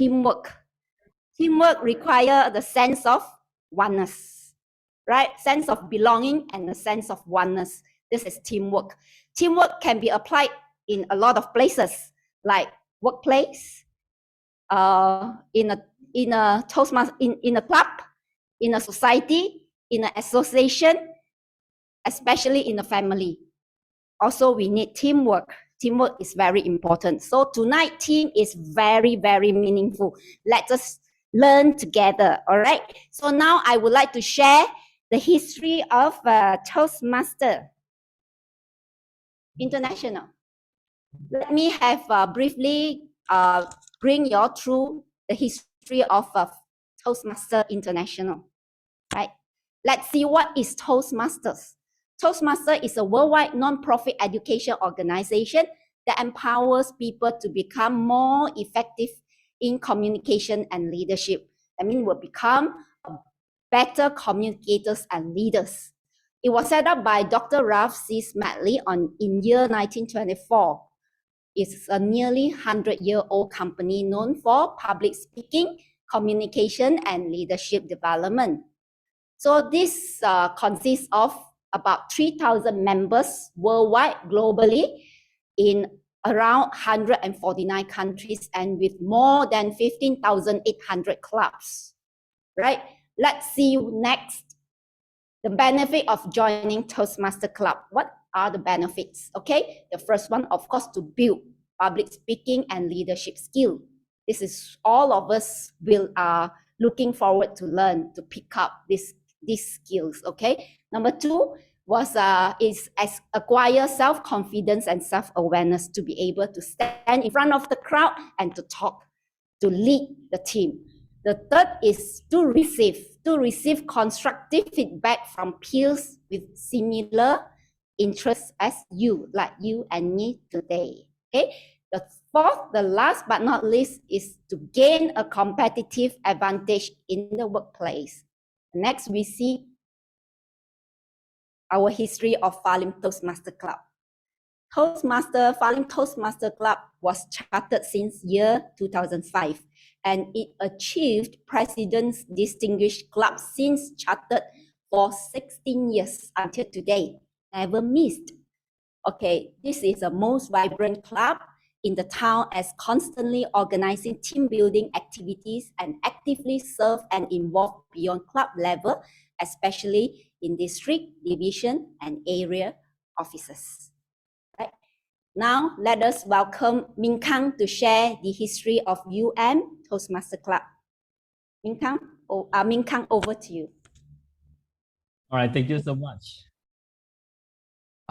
teamwork. Teamwork requires the sense of oneness, right? Sense of belonging and a sense of oneness. This is teamwork. Teamwork can be applied in a lot of places, like workplace, in a Toastmaster, in a club, in a society, in an association, especially in a family. Also, we need teamwork. Teamwork is very important. So tonight, team is very, very meaningful. Let us learn together, all right? So now I would like to share the history of Toastmaster International. Let me have briefly bring you all through the history of Toastmaster International, right? Let's see what is Toastmasters. Toastmaster is a worldwide non-profit education organization that empowers people to become more effective in communication and leadership. I mean, will become better communicators and leaders. It was set up by Dr. 𝐉𝐨𝐮𝐫𝐬𝐡 in year 1924. It's a nearly 100-year-old company known for public speaking, communication, and leadership development. So this consists of about 3,000 members worldwide, globally, in around 149 countries and with more than 15,800 clubs, right? Let's see next, the benefit of joining Toastmaster Club. What are the benefits? Okay, the first one, of course, to build public speaking and leadership skill. This is all of us are looking forward to learn, to pick up these skills. Okay, number two was acquire self-confidence and self-awareness to be able to stand in front of the crowd and to talk, to lead the team. The third is to receive constructive feedback from peers with similar interests as you, like you and me today. Okay. The fourth, the last but not least, is to gain a competitive advantage in the workplace. Next, we see our history of Farlim Toastmaster Club. Farlim Toastmaster Club was chartered since year 2005, and it achieved President's Distinguished Club since chartered for 16 years until today, never missed. Okay, this is the most vibrant club in the town, as constantly organizing team building activities and actively serve and involve beyond club level, especially in district, division, and area offices. Right. Now, let us welcome 𝐿𝐼𝐴 to share the history of Toastmaster Club. 𝐿𝐼𝐴, over to you. All right, thank you so much.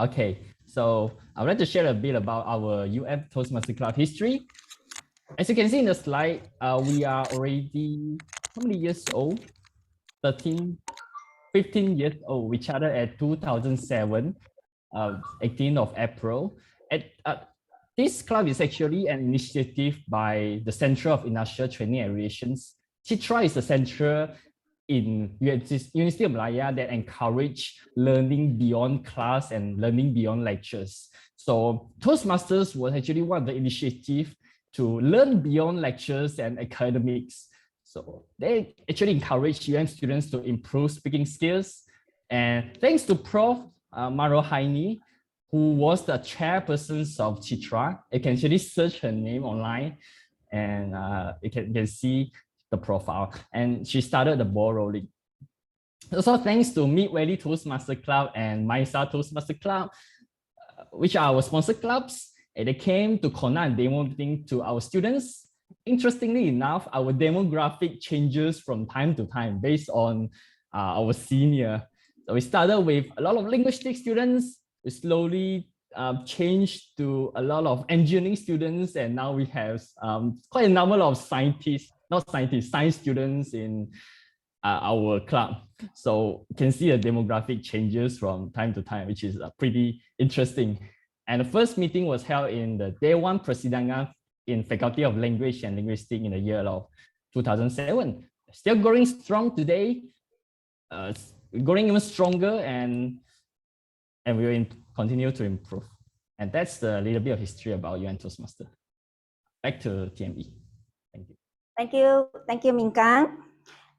Okay, so I would like to share a bit about our Toastmaster Club history. As you can see in the slide, we are already how many years old? 15 years old. We chartered at 2007, 18th of April. This club is actually an initiative by the Center of Industrial Training and Relations. CITRA is a center in University of Malaya that encourage learning beyond class and learning beyond lectures. So Toastmasters was actually one of the initiatives to learn beyond lectures and academics. So they actually encourage students to improve speaking skills. And thanks to Prof. Marohaini, who was the chairperson of CITRA, you can actually search her name online and you can see the profile, and she started the ball rolling. Also, thanks to Mid Valley Toastmaster Club and MISA Toastmaster Club, which are our sponsor clubs, and they came to conduct demo meeting to our students. Interestingly enough, our demographic changes from time to time based on our senior. So we started with a lot of linguistic students. We slowly changed to a lot of engineering students, and now we have quite a number of science students in our club. So you can see the demographic changes from time to time, which is pretty interesting. And the first meeting was held in the Day 1 Persidangan in Faculty of Language and Linguistics in the year of 2007. Still growing strong today, growing even stronger, and we will continue to improve. And that's the little bit of history about Toastmaster. Back to TME. Thank you. Thank you, Min Kang.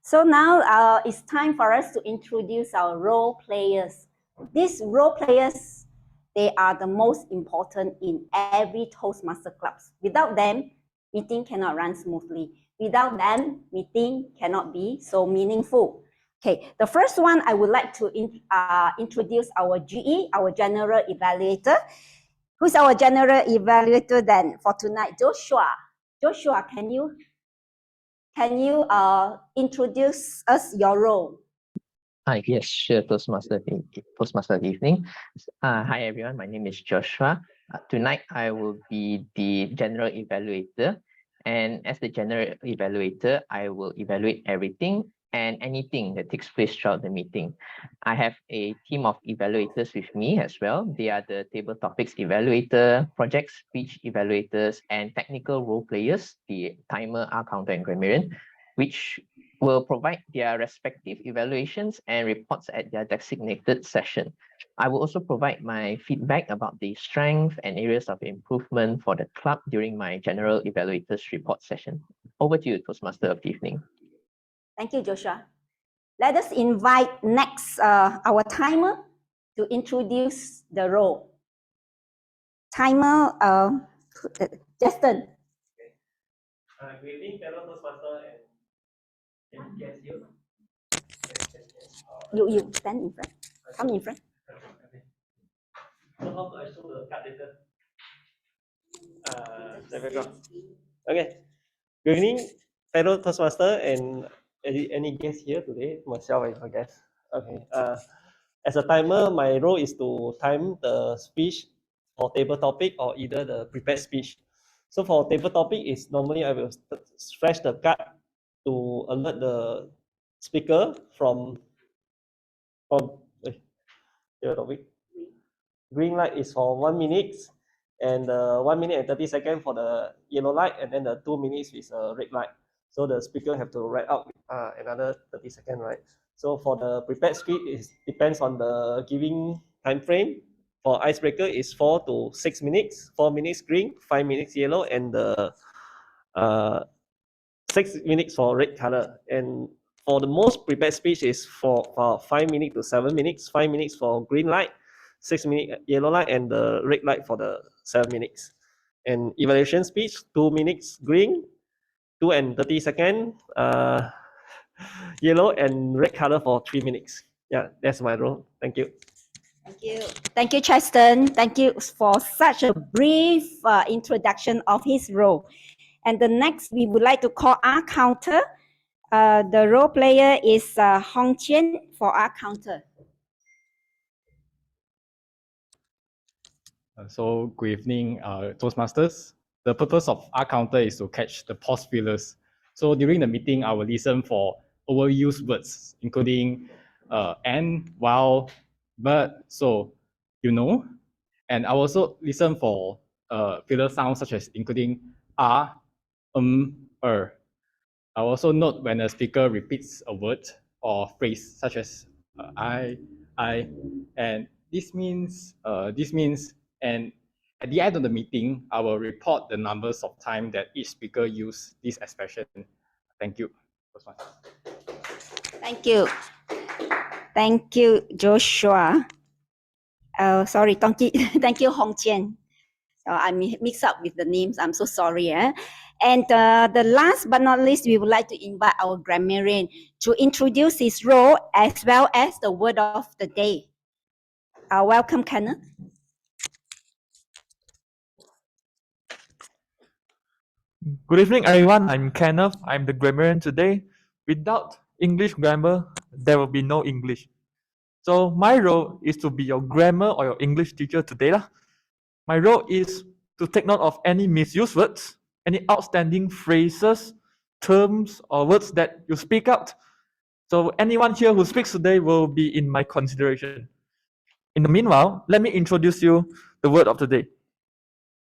So now it's time for us to introduce our role players. These role players, they are the most important in every Toastmaster clubs. Without them, meeting cannot run smoothly. Without them, meeting cannot be so meaningful. Okay, the first one I would like to introduce our GE, our General Evaluator. Who's our General Evaluator then for tonight? Joshua. Joshua, can you introduce us your role? Yes, sure, Toastmaster evening. Hi, everyone. My name is Joshua. Tonight, I will be the General Evaluator. And as the General Evaluator, I will evaluate everything and anything that takes place throughout the meeting. I have a team of evaluators with me as well. They are the table topics evaluator, project speech evaluators, and technical role players, the timer, 𝐴 and grammarian, which will provide their respective evaluations and reports at their designated session. I will also provide my feedback about the strength and areas of improvement for the club during my General Evaluators report session. Over to you, Toastmaster of the evening. Thank you, Joshua. Let us invite next our timer to introduce the role. Timer, Justin. Good evening, fellow Toastmaster and guests here. You stand in front. Come in front. So how do I show the card later? There we go. Okay. Good evening, fellow Toastmaster and any guests here today, myself and my guests. Okay. As a timer, my role is to time the speech or table topic or either the prepared speech. So for table topic is normally I will flash the card to alert the speaker from table topic. Green light is for 1 minute, and 1 minute and 30 seconds for the yellow light, and then the 2 minutes is a red light. So the speaker have to write out another 30 seconds, right? So for the prepared speech, it depends on the giving time frame. For icebreaker is 4 to 6 minutes, 4 minutes green, 5 minutes yellow, and the 6 minutes for red color. And for the most prepared speech is for 5 minutes to 7 minutes, 5 minutes for green light, 6 minutes yellow light, and the red light for the 7 minutes. And evaluation speech, 2 minutes green, 2 and 30 seconds, yellow and red color for 3 minutes. Yeah, that's my role. Thank you. Thank you. Thank you, Chaston. Thank you for such a brief introduction of his role. And the next, we would like to call 𝐴. The role player is Hong Qian for 𝐴. So good evening, Toastmasters. The purpose of 𝐴 is to catch the pause fillers. So during the meeting, I will listen for overused words, including and, while, but, so, you know. And I will also listen for filler sounds such as including 𝑎, 𝑚, I will also note when a speaker repeats a word or phrase such as I, and this means, and at the end of the meeting, I will report the numbers of time that each speaker used this expression. Thank you. Thank you. Thank you, Joshua. Sorry, thank you, Hong Qian. So I mix up with the names. I'm so sorry. And the last but not least, we would like to invite our grammarian to introduce his role as well as the word of the day. Welcome, Kenneth. Good evening, everyone. I'm Kenneth. I'm the grammarian today. Without English grammar, there will be no English. So my role is to be your grammar or your English teacher today. My role is to take note of any misused words, any outstanding phrases, terms, or words that you speak out. So anyone here who speaks today will be in my consideration. In the meanwhile, let me introduce you the word of the day.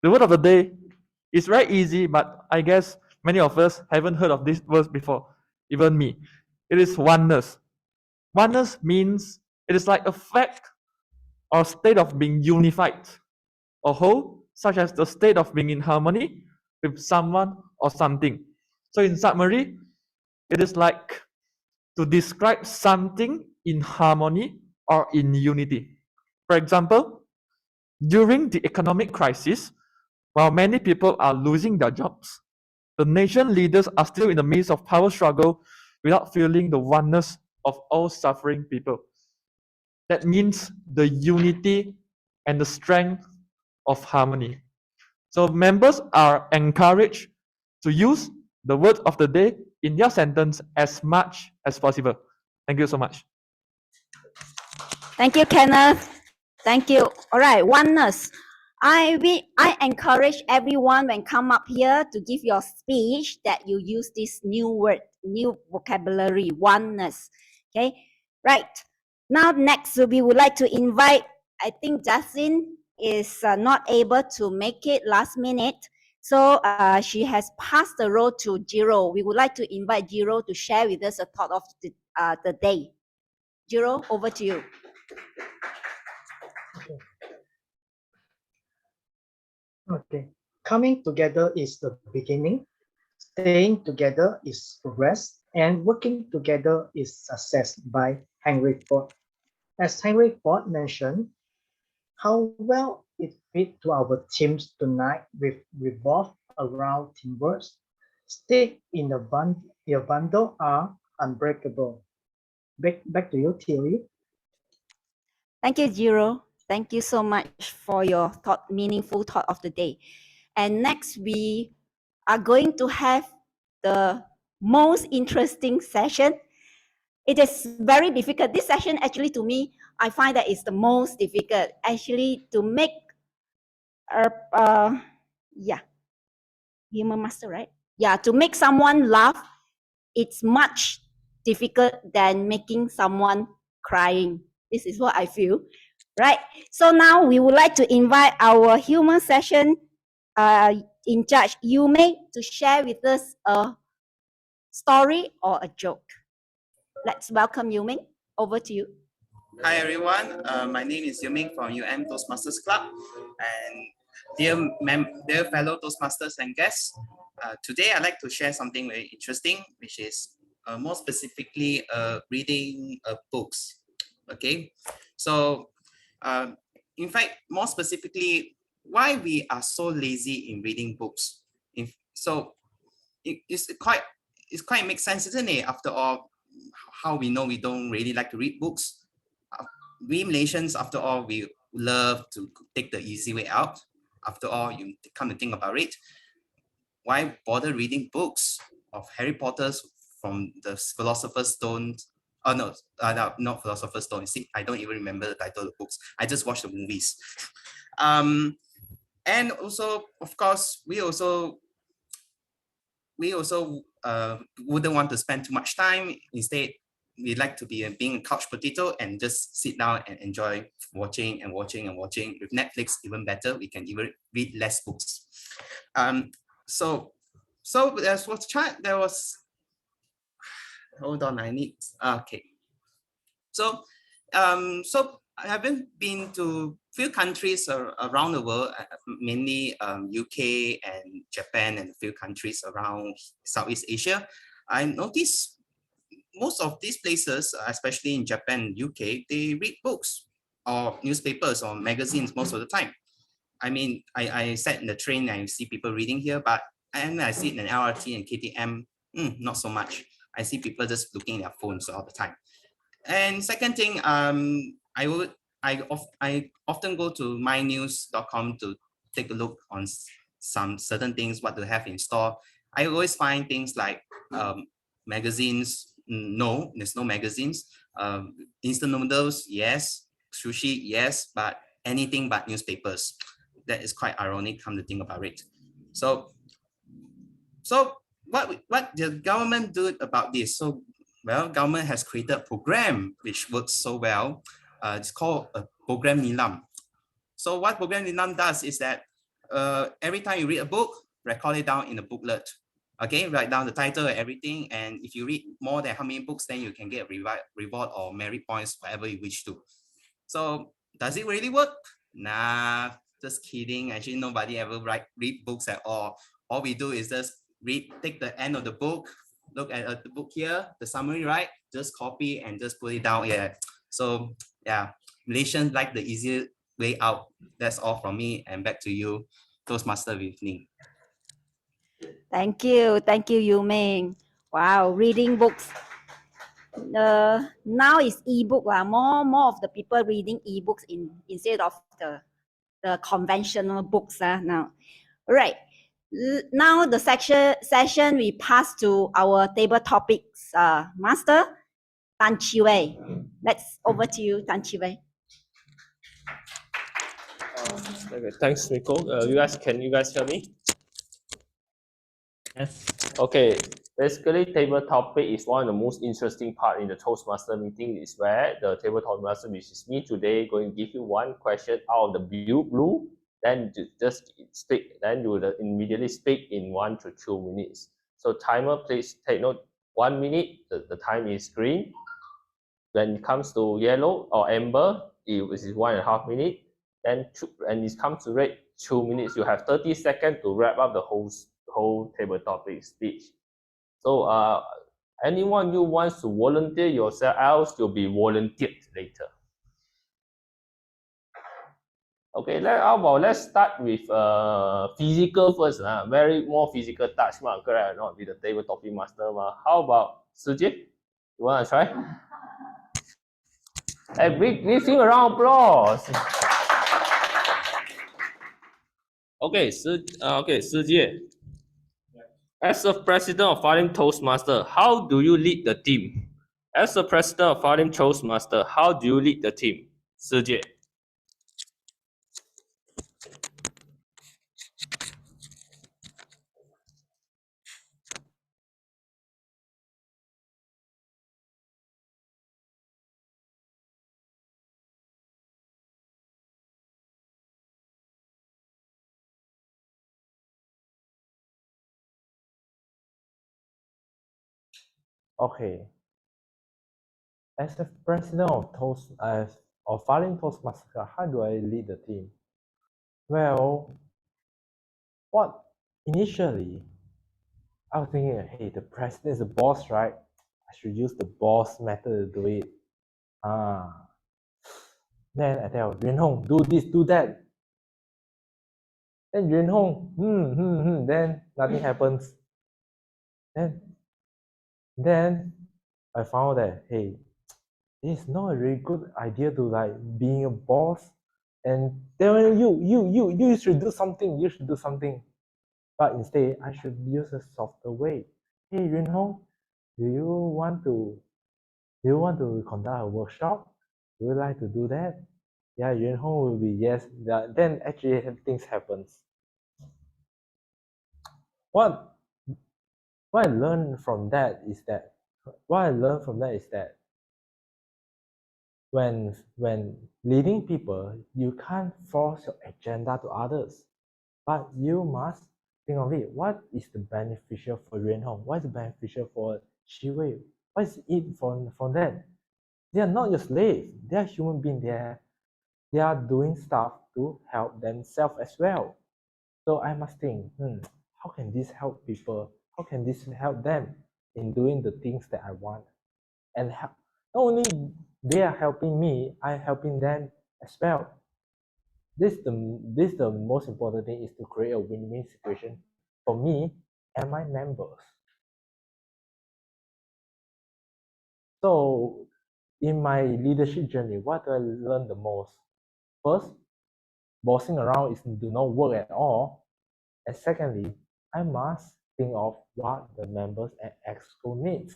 The word of the day is very easy, but I guess many of us haven't heard of this word before, even me. It is oneness. Oneness means it is like a fact or state of being unified, or whole, such as the state of being in harmony with someone or something. So in summary, it is like to describe something in harmony or in unity. For example, during the economic crisis, while many people are losing their jobs, the nation leaders are still in the midst of power struggle without feeling the oneness of all suffering people. That means the unity and the strength of harmony. So members are encouraged to use the word of the day in their sentence as much as possible. Thank you so much. Thank you, Kenneth. Thank you. All right, oneness. I encourage everyone when come up here to give your speech that you use this new word, new vocabulary, oneness. Okay, right. Now next we would like to invite, I think Justin is not able to make it last minute. So she has passed the role to Jiro. We would like to invite Jiro to share with us a thought of the day. Jiro, over to you. Okay. Coming together is the beginning, staying together is progress, and working together is success by Henry Ford. As Henry Ford mentioned, how well it fit to our themes tonight with revolve around teamwork. Stick in the bundle are unbreakable. Back to you, Thierry. Thank you, Jiro. Thank you so much for your thought, meaningful thought of the day. And next, we are going to have the most interesting session. It is very difficult. This session, actually, to me, I find that it's the most difficult. Actually, to make, humor master, right? Yeah, to make someone laugh, it's much difficult than making someone crying. This is what I feel, right? So now we would like to invite our humor session in charge, 𝐢𝐥, to share with us a story or a joke. Let's welcome 𝐢𝐥. Over to you. Hi everyone, my name is 𝐢𝐥 from Toastmasters Club, and dear fellow Toastmasters and guests, today I'd like to share something very interesting, which is more specifically reading books. Okay, so in fact, more specifically, why we are so lazy in reading books. So it's quite makes sense, isn't it? After all, how we know we don't really like to read books. We Malaysians, after all, we love to take the easy way out. After all, you come to think about it, why bother reading books of Harry Potter's from the Philosopher's Stone? Oh no, not Philosopher's Stone. See, I don't even remember the title of the books. I just watched the movies. And also, of course, we also wouldn't want to spend too much time. Instead, we like to be being a couch potato and just sit down and enjoy watching and watching and watching. With Netflix, even better, we can even read less books. So there was hold on, okay. So I haven't been to few countries around the world, mainly UK and Japan and a few countries around Southeast Asia. I noticed most of these places, especially in Japan and UK, they read books or newspapers or magazines most of the time. I mean, I sat in the train and I see people reading here, but I see it in LRT and KTM, not so much. I see people just looking at their phones all the time. And second thing, I often go to mynews.com to take a look on some certain things, what they have in store. I always find things like magazines. No, there's no magazines. Instant noodles, yes. Sushi, yes, but anything but newspapers. That is quite ironic, come to think about it. So what the government do about this? So, well, government has created a program which works so well. It's called a program Nilam. So what program Nilam does is that every time you read a book, record it down in a booklet. Okay, write down the title and everything. And if you read more than how many books, then you can get a reward or merit points, whatever you wish to. So does it really work? Nah, just kidding. Actually, nobody ever read books at all. All we do is just take the end of the book, look at the book here, the summary, right? Just copy and just put it down here. So yeah, Malaysians like the easier way out. That's all from me, and back to you, Toastmaster evening. Thank you, 𝐸𝐿. Wow, reading books. Now it's ebook lah. More of the people reading ebooks instead of the conventional books now. All right. Now the session we pass to our table topics master Tan Chi Wei. Let's over to you, Tan Chi Wei. Okay, thanks, Nico. Can you guys hear me? Yes. Okay, basically table topic is one of the most interesting part in the Toastmaster meeting, is where the table Toastmaster, which is me today, going to give you one question out of the blue, then just speak, then you will immediately speak in 1 to 2 minutes. So timer, please take note, 1 minute, the time is green. When it comes to yellow or amber, it is 1.5 minutes. Then and it comes to red, 2 minutes. You have 30 seconds to wrap up the whole table topic speech. So anyone who wants to volunteer yourself, else you'll be volunteered later. Okay, let's start with physical first. Very more physical touch, correct or not, with the table topic master. How about 𝐿𝐥𝐨𝐬𝐢? You want to try? Hey, give him a round of applause. Okay, 𝐿𝐥𝐨𝐬𝐢. As the president of Farlim Toastmaster, how do you lead the team? As the president of Farlim Toastmaster, how do you lead the team? 𝐿𝐥𝐨𝐬𝐢. Okay. As the president of Farlim Toastmasters, how do I lead the team? Well, initially I was thinking, hey, the president is the boss, right? I should use the boss method to do it. Then I tell Yuan Hong, do this, do that. Then Yuan Hong, then nothing happens. Then I found that, hey, it's not a really good idea to like being a boss and then you should do something. But instead, I should use a softer way. Hey, Yuan Hong, do you want to conduct a workshop? Would you like to do that? Yeah, Yuan Hong will be yes. Then actually things happens. What I learned from that is that when leading people, you can't force your agenda to others, but you must think of it. What is the beneficial for Yuan Hong? What is beneficial for Chi Wei? What is it for them? They are not your slave. They are human beings. They are doing stuff to help themselves as well. So I must think, how can this help people? How can this help them in doing the things that I want? And not only they are helping me, I'm helping them as well. This the most important thing, is to create a win-win situation for me and my members. So in my leadership journey, what do I learn the most? First, bossing around do not work at all. And secondly, I must think of what the members at EXCO needs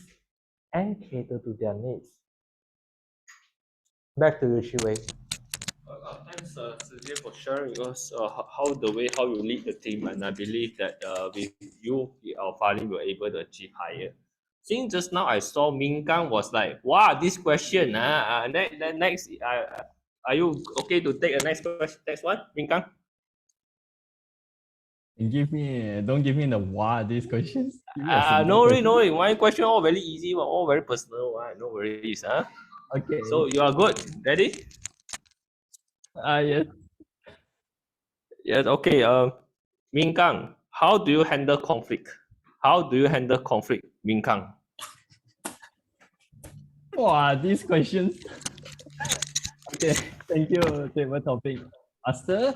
and cater to their needs. Back to you, Chi Wei. Thanks, 𝐿𝐥𝐨𝐬𝐢, for sharing us how you lead the team, and I believe that with you, our Farlim were able to achieve higher. Since just now I saw Ming-Gang was like, wow, this question. Next, are you okay to take the next question? Next one, Ming-Gang? Don't give me the these questions. No worry. My question all very easy, all very personal. No worries. Okay. So you are good. Ready? Yes. Yes. Okay. Ming-Gang, how do you handle conflict? How do you handle conflict, Min-Kang? Wow, these questions. Okay, thank you, table topic master.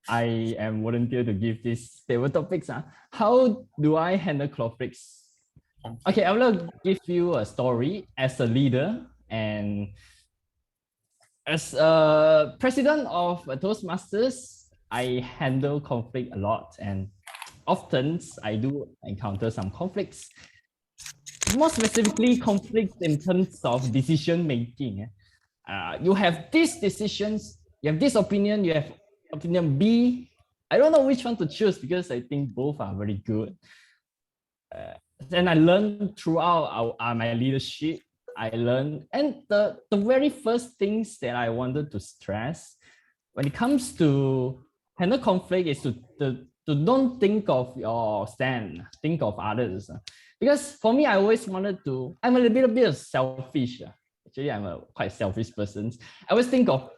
I am volunteer to give this table topics. How do I handle conflicts? Okay, I will give you a story as a leader and as a president of Toastmasters. I handle conflict a lot, and often I do encounter some conflicts. More specifically, conflicts in terms of decision making. You have these decisions, you have this opinion, you have opinion B. I don't know which one to choose because I think both are very good. And I learned throughout my leadership. I learned, and the very first things that I wanted to stress when it comes to handle conflict is to don't think of your stand, think of others. Because for me, I always wanted to, I'm a little bit selfish. Actually, I'm a quite selfish person. I always think of,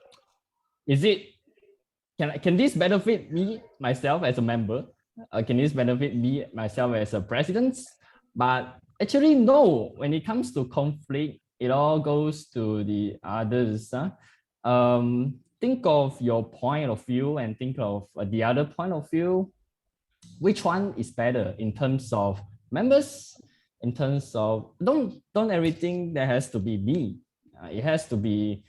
can this benefit me, myself as a member? Can this benefit me, myself as a president? But actually, no, when it comes to conflict, it all goes to the others. Think of your point of view and think of the other point of view. Which one is better in terms of members, in terms of, don't everything that has to be me. It has to be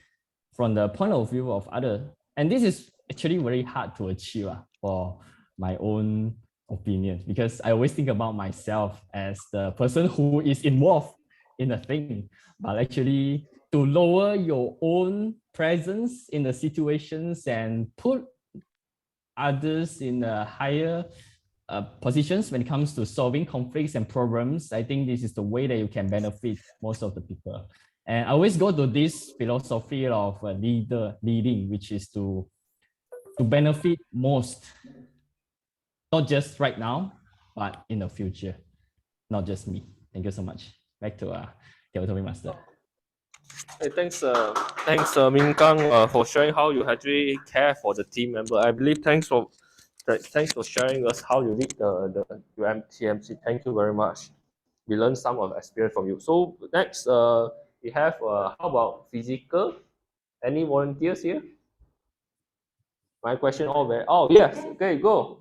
from the point of view of other. And this is actually very hard to achieve for my own opinion, because I always think about myself as the person who is involved in the thing, but actually to lower your own presence in the situations and put others in a higher positions when it comes to solving conflicts and problems. I think this is the way that you can benefit most of the people. And I always go to this philosophy of leading, which is to benefit most, not just right now, but in the future, not just me. Thank you so much. Back to table topic master. Hey, thanks, Min-Kang, for sharing how you actually care for the team member. I believe thanks for sharing us how you lead the UMTMC. Thank you very much. We learned some of the experience from you. So next, we have how about physical? Any volunteers here? My question over. Oh yes, okay, go.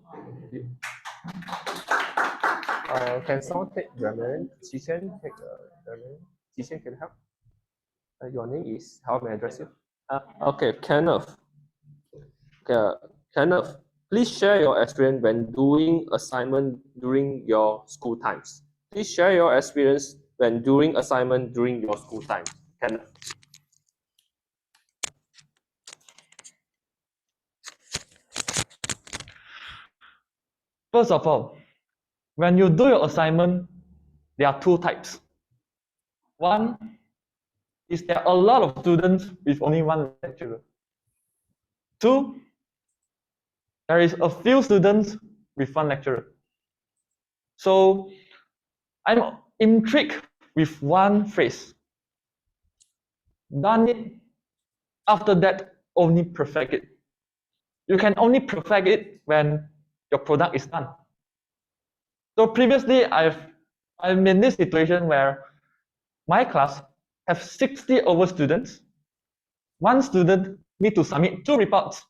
Can someone take Grammarian? 𝐶𝐶 take Grammarian. 𝐶𝐶 can help. Your name is, how may I address you? Okay, Kenneth. Okay, Kenneth, please share your experience when doing assignment during your school times. Please share your experience when doing assignment during your school time. Kenneth. First of all, when you do your assignment, there are two types. One is there are a lot of students with only one lecturer. Two, there is a few students with one lecturer. So I'm intrigued with one phrase. Done it, after that only perfect it. You can only perfect it when your product is done. So previously I'm in this situation where my class have 60 over students. One student need to submit 2 reports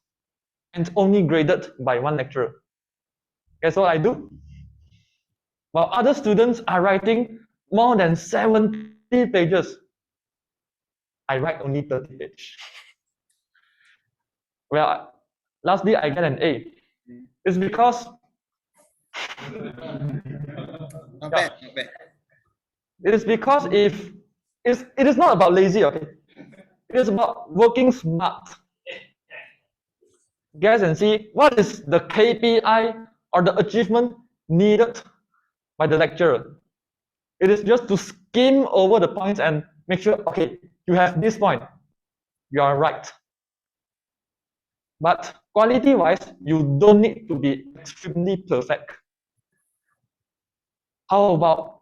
and only graded by one lecturer. Guess what I do? While other students are writing more than 70 pages, I write only 30 pages. Well, lastly, I get an A. It's because Not bad, not bad. it is because it is not about lazy, okay? It is about working smart. Guys and see what is the KPI or the achievement needed by the lecturer. It is just to skim over the points and make sure, okay, you have this point, you are right. But quality-wise, you don't need to be extremely perfect. How about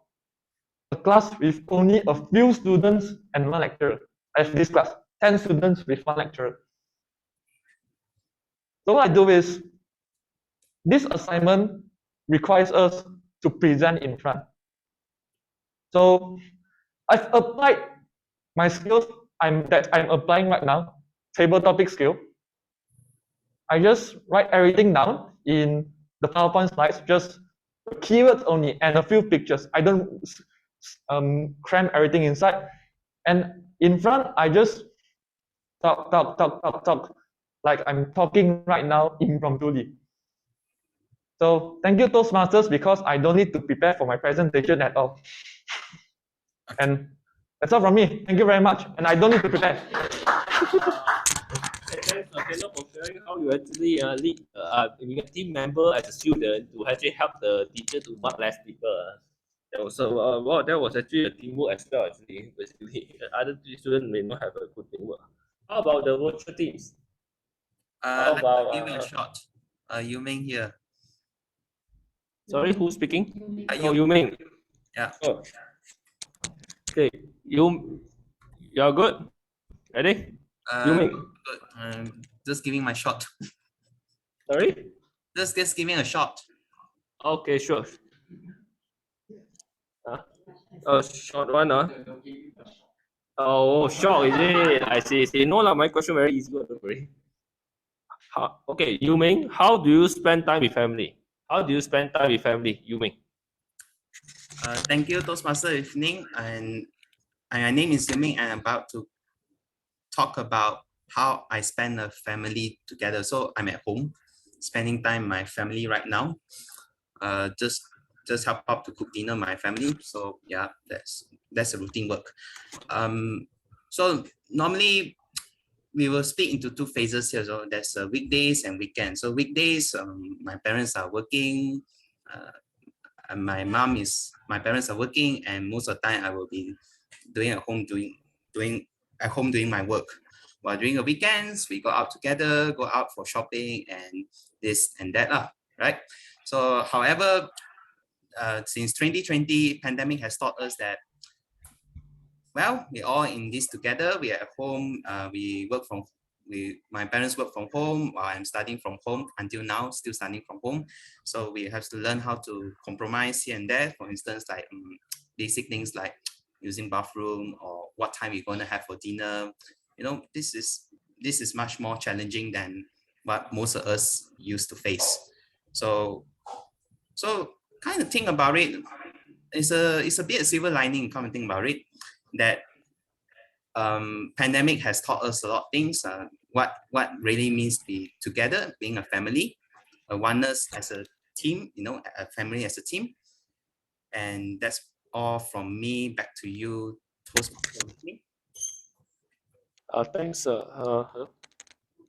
a class with only a few students and one lecturer? I have this class, 10 students with one lecturer. So what I do is, this assignment, requires us to present in front. So I've applied my skills that I'm applying right now, table topic skill. I just write everything down in the PowerPoint slides, just keywords only and a few pictures. I don't cram everything inside. And in front, I just talk, like I'm talking right now impromptu. So thank you, Toastmasters, because I don't need to prepare for my presentation at all. And that's all from me. Thank you very much. And I don't need to prepare. Thanks, for sharing how you actually lead being a team member as a student to actually help the teacher to mark less people. So well, that was actually a teamwork as well. Actually, basically, other students may not have a good teamwork. How about the virtual teams? How about give me a shot. Yu-Ming here. Sorry, who's speaking? You- Yu-Ming. Yeah. Oh. Okay, you're good. Ready? Yu-Ming. Good. Just giving my shot. Sorry. Just giving a shot. Okay, sure. Oh, short one, Oh, short, is it? I see. No, my question very easy. Don't worry. Okay, Yu-Ming, how do you spend time with family? How do you spend time with family, Yu-Ming? Thank you, Toastmaster evening. And my name is Yu-Ming, and I'm about to talk about how I spend a family together. So I'm at home, spending time with my family right now. Just help out to cook dinner my family. So yeah, that's a routine work. So normally we will split into two phases here. So there's weekdays and weekends. So weekdays, my parents are working. And my parents are working, and most of the time I will be doing my work. While during the weekends, we go out together, go out for shopping and this and that, right? So, however, since 2020, pandemic has taught us that, well, we're all in this together. We are at home. My parents work from home while I'm studying from home until now, still studying from home. So we have to learn how to compromise here and there. For instance, like basic things like using bathroom or what time we're going to have for dinner. You know, this is much more challenging than what most of us used to face. So kind of think about it. It's a bit of silver lining. Come and think about it, that pandemic has taught us a lot of things. What really means to be together, being a family, a oneness as a team, a family as a team. And that's all from me. Back to you, Toastmaster.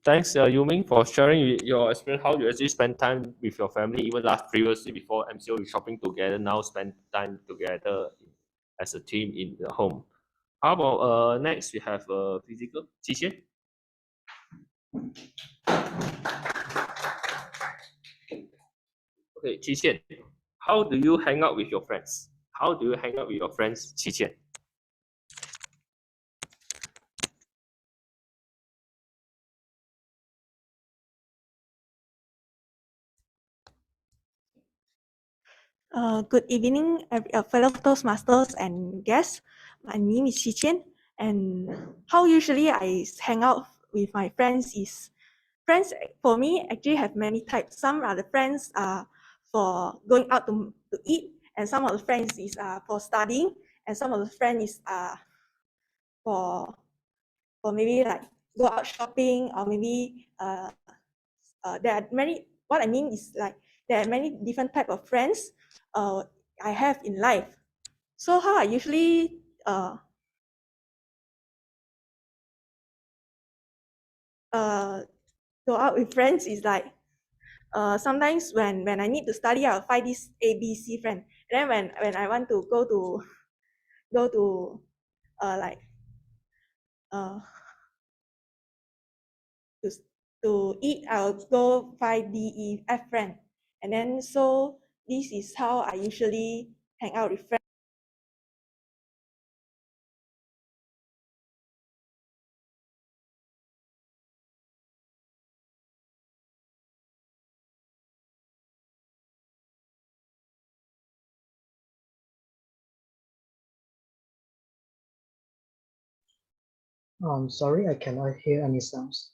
Thanks, Yu-Ming, for sharing your experience, how you actually spend time with your family, even previously before MCO, you're shopping together, now spend time together as a team in the home. How about next we have physical, 𝐶ixian. Okay, 𝐶ixian, how do you hang out with your friends? How do you hang out with your friends, 𝐶ixian? Good evening, fellow Toastmasters and guests. My name is 𝐶ixian, and how usually I hang out with my friends is, friends for me actually have many types. Some are the friends for going out to eat, and some of the friends is for studying, and some of the friends is for maybe like go out shopping, or maybe there are many. What I mean is like there are many different type of friends I have in life. So how I usually go out with friends is like sometimes when I need to study, I'll find this ABC friend. And then when I want to go to like to eat, I'll go find DEF friend. And then so this is how I usually hang out with friends. Sorry, I cannot hear any sounds.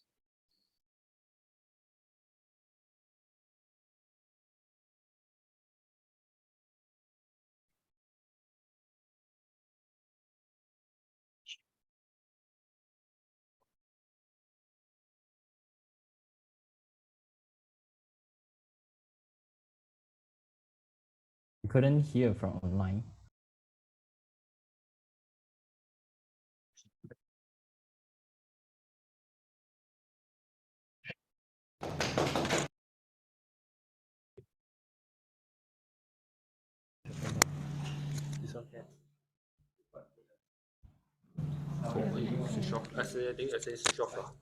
We couldn't hear from online.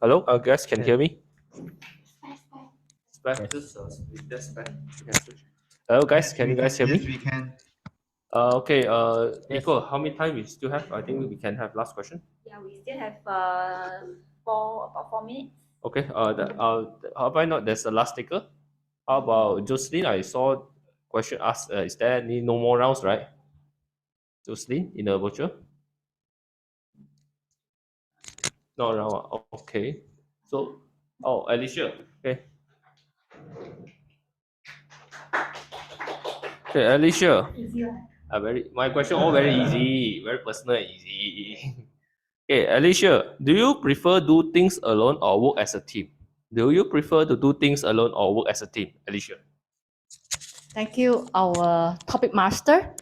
Hello, guys, can you hear me? Hello, guys, can you guys hear me? Yes, we can. Okay, Nico, how many time we still have? I think we can have last question. Yeah, we still have about 4 minutes. Okay, how about not? There's a last taker. How about Jocelyn? I saw question asked. Is there any no more rounds, right? Jocelyn in the virtual. No round. Okay. So, Alicia. Okay. Okay, Alicia. My question all very easy, very personal, and easy. Okay, Alicia, do you prefer do things alone or work as a team? Do you prefer to do things alone or work as a team, Alicia? Thank you, our topic master.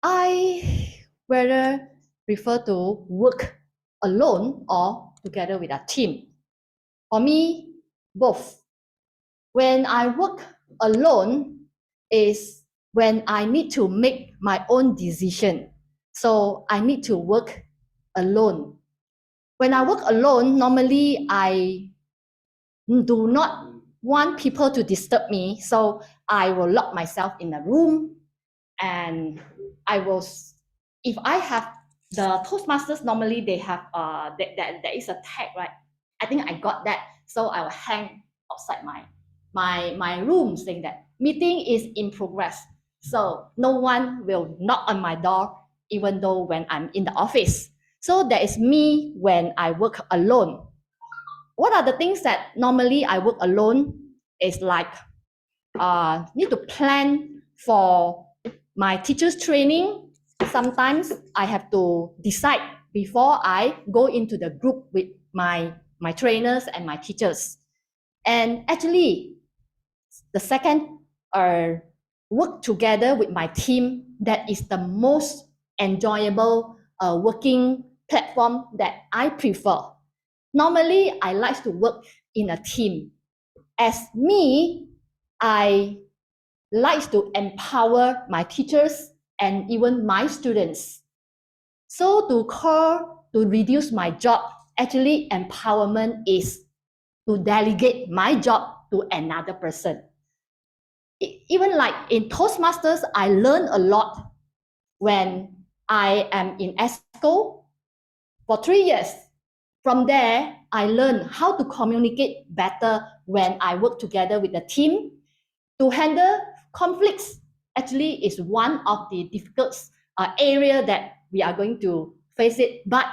I rather prefer to work alone or together with a team. For me, both. When I work alone is when I need to make my own decision. So I need to work alone. When I work alone, normally I do not want people to disturb me. So I will lock myself in a room and I will, if I have the Toastmasters, normally they have, there is a tag, right? I think I got that. So I will hang outside my room saying that meeting is in progress. So no one will knock on my door, even though when I'm in the office. So that is me when I work alone. What are the things that normally I work alone is like, need to plan for my teacher's training. Sometimes I have to decide before I go into the group with my trainers and my teachers. And actually, the second work together with my team, that is the most enjoyable working platform that I prefer. Normally, I like to work in a team. As me, I like to empower my teachers and even my students. So to reduce my job, actually empowerment is to delegate my job to another person. Even like in Toastmasters, I learn a lot when I am in ESCO for 3 years. From there, I learned how to communicate better when I work together with a team. To handle conflicts actually is one of the difficult area that we are going to face it. But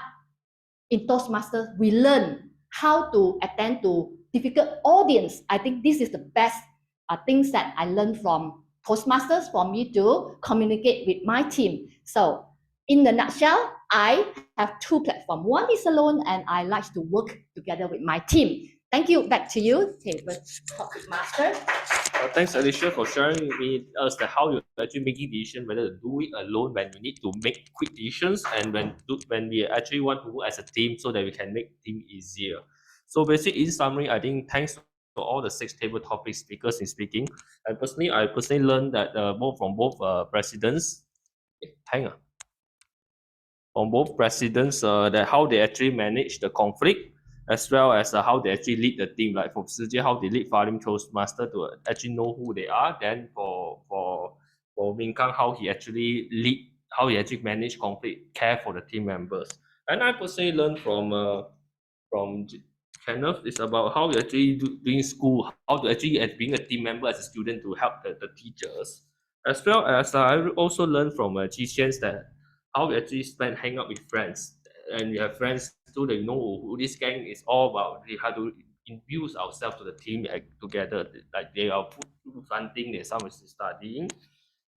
in Toastmasters, we learn how to attend to difficult audience. I think this is the best things that I learned from Toastmasters for me to communicate with my team. So in the nutshell, I have 2 platforms. One is alone, and I like to work together with my team. Thank you. Back to you, topic master. Thanks, Alicia, for sharing with us that how you're actually making decisions, whether to do it alone when we need to make quick decisions, and when we actually want to work as a team so that we can make team easier. So basically, in summary, I think thanks to all the 6 table topic speakers in speaking, and I personally learned that from both presidents, that how they actually manage the conflict, as well as how they actually lead the team. Like for 𝐷𝐨, how they lead Farlim Toastmaster to actually know who they are. Then for 𝐷𝐿, how he actually manage conflict, care for the team members. And I personally learned from Kenneth is about how you actually doing school, how to actually being a team member as a student to help the teachers, as well as I also learned from 𝐿𝐥𝐶𝐻 that how we actually hang out with friends. and we have friends too that who this gang is all about. We have to infuse ourselves to the team together. Like they are planting, and some is studying.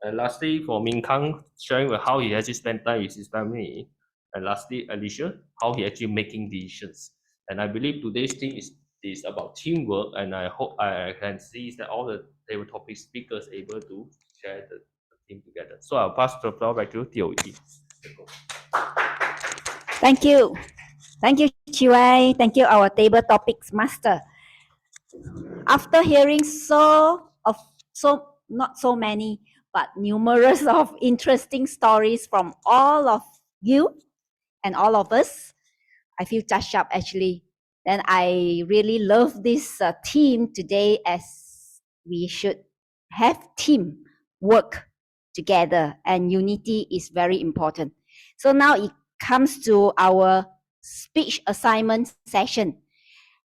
And lastly, for 𝐿𝐼𝐴, sharing with how he actually spent time with his family. And lastly, Alicia, how he actually making decisions. And I believe today's theme is about teamwork, and I hope I can see that all the table topic speakers able to share the team together. So I'll pass the floor back to 𝐷𝐻𝐻. Thank you. Thank you, 𝐷𝐻𝐻. Thank you, our table topics master. After hearing not so many, but numerous of interesting stories from all of you and all of us, I feel touched up actually. And I really love this theme today, as we should have team work together, and unity is very important. So now it comes to our speech assignment session.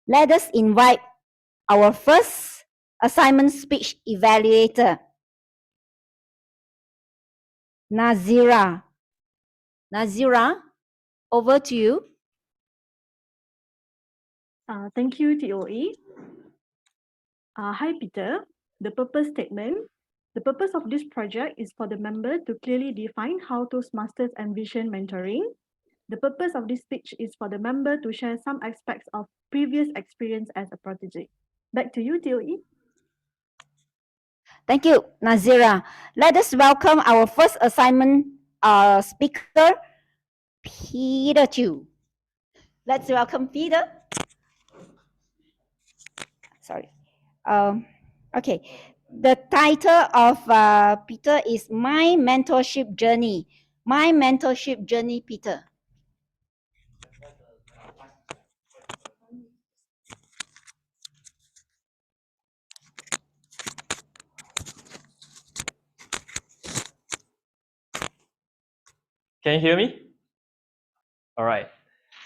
Let us invite our first assignment speech evaluator, Nazira. Nazira, over to you. Thank you, TOE. Hi, Peter. The purpose statement. The purpose of this project is for the member to clearly define how Toastmasters envision mentoring. The purpose of this speech is for the member to share some aspects of previous experience as a protege. Back to you, TOE. Thank you, Nazira. Let us welcome our first assignment speaker, Peter Chu. Let's welcome Peter. Sorry. Okay. The title of Peter is My Mentorship Journey. My Mentorship Journey, Peter. Can you hear me? All right.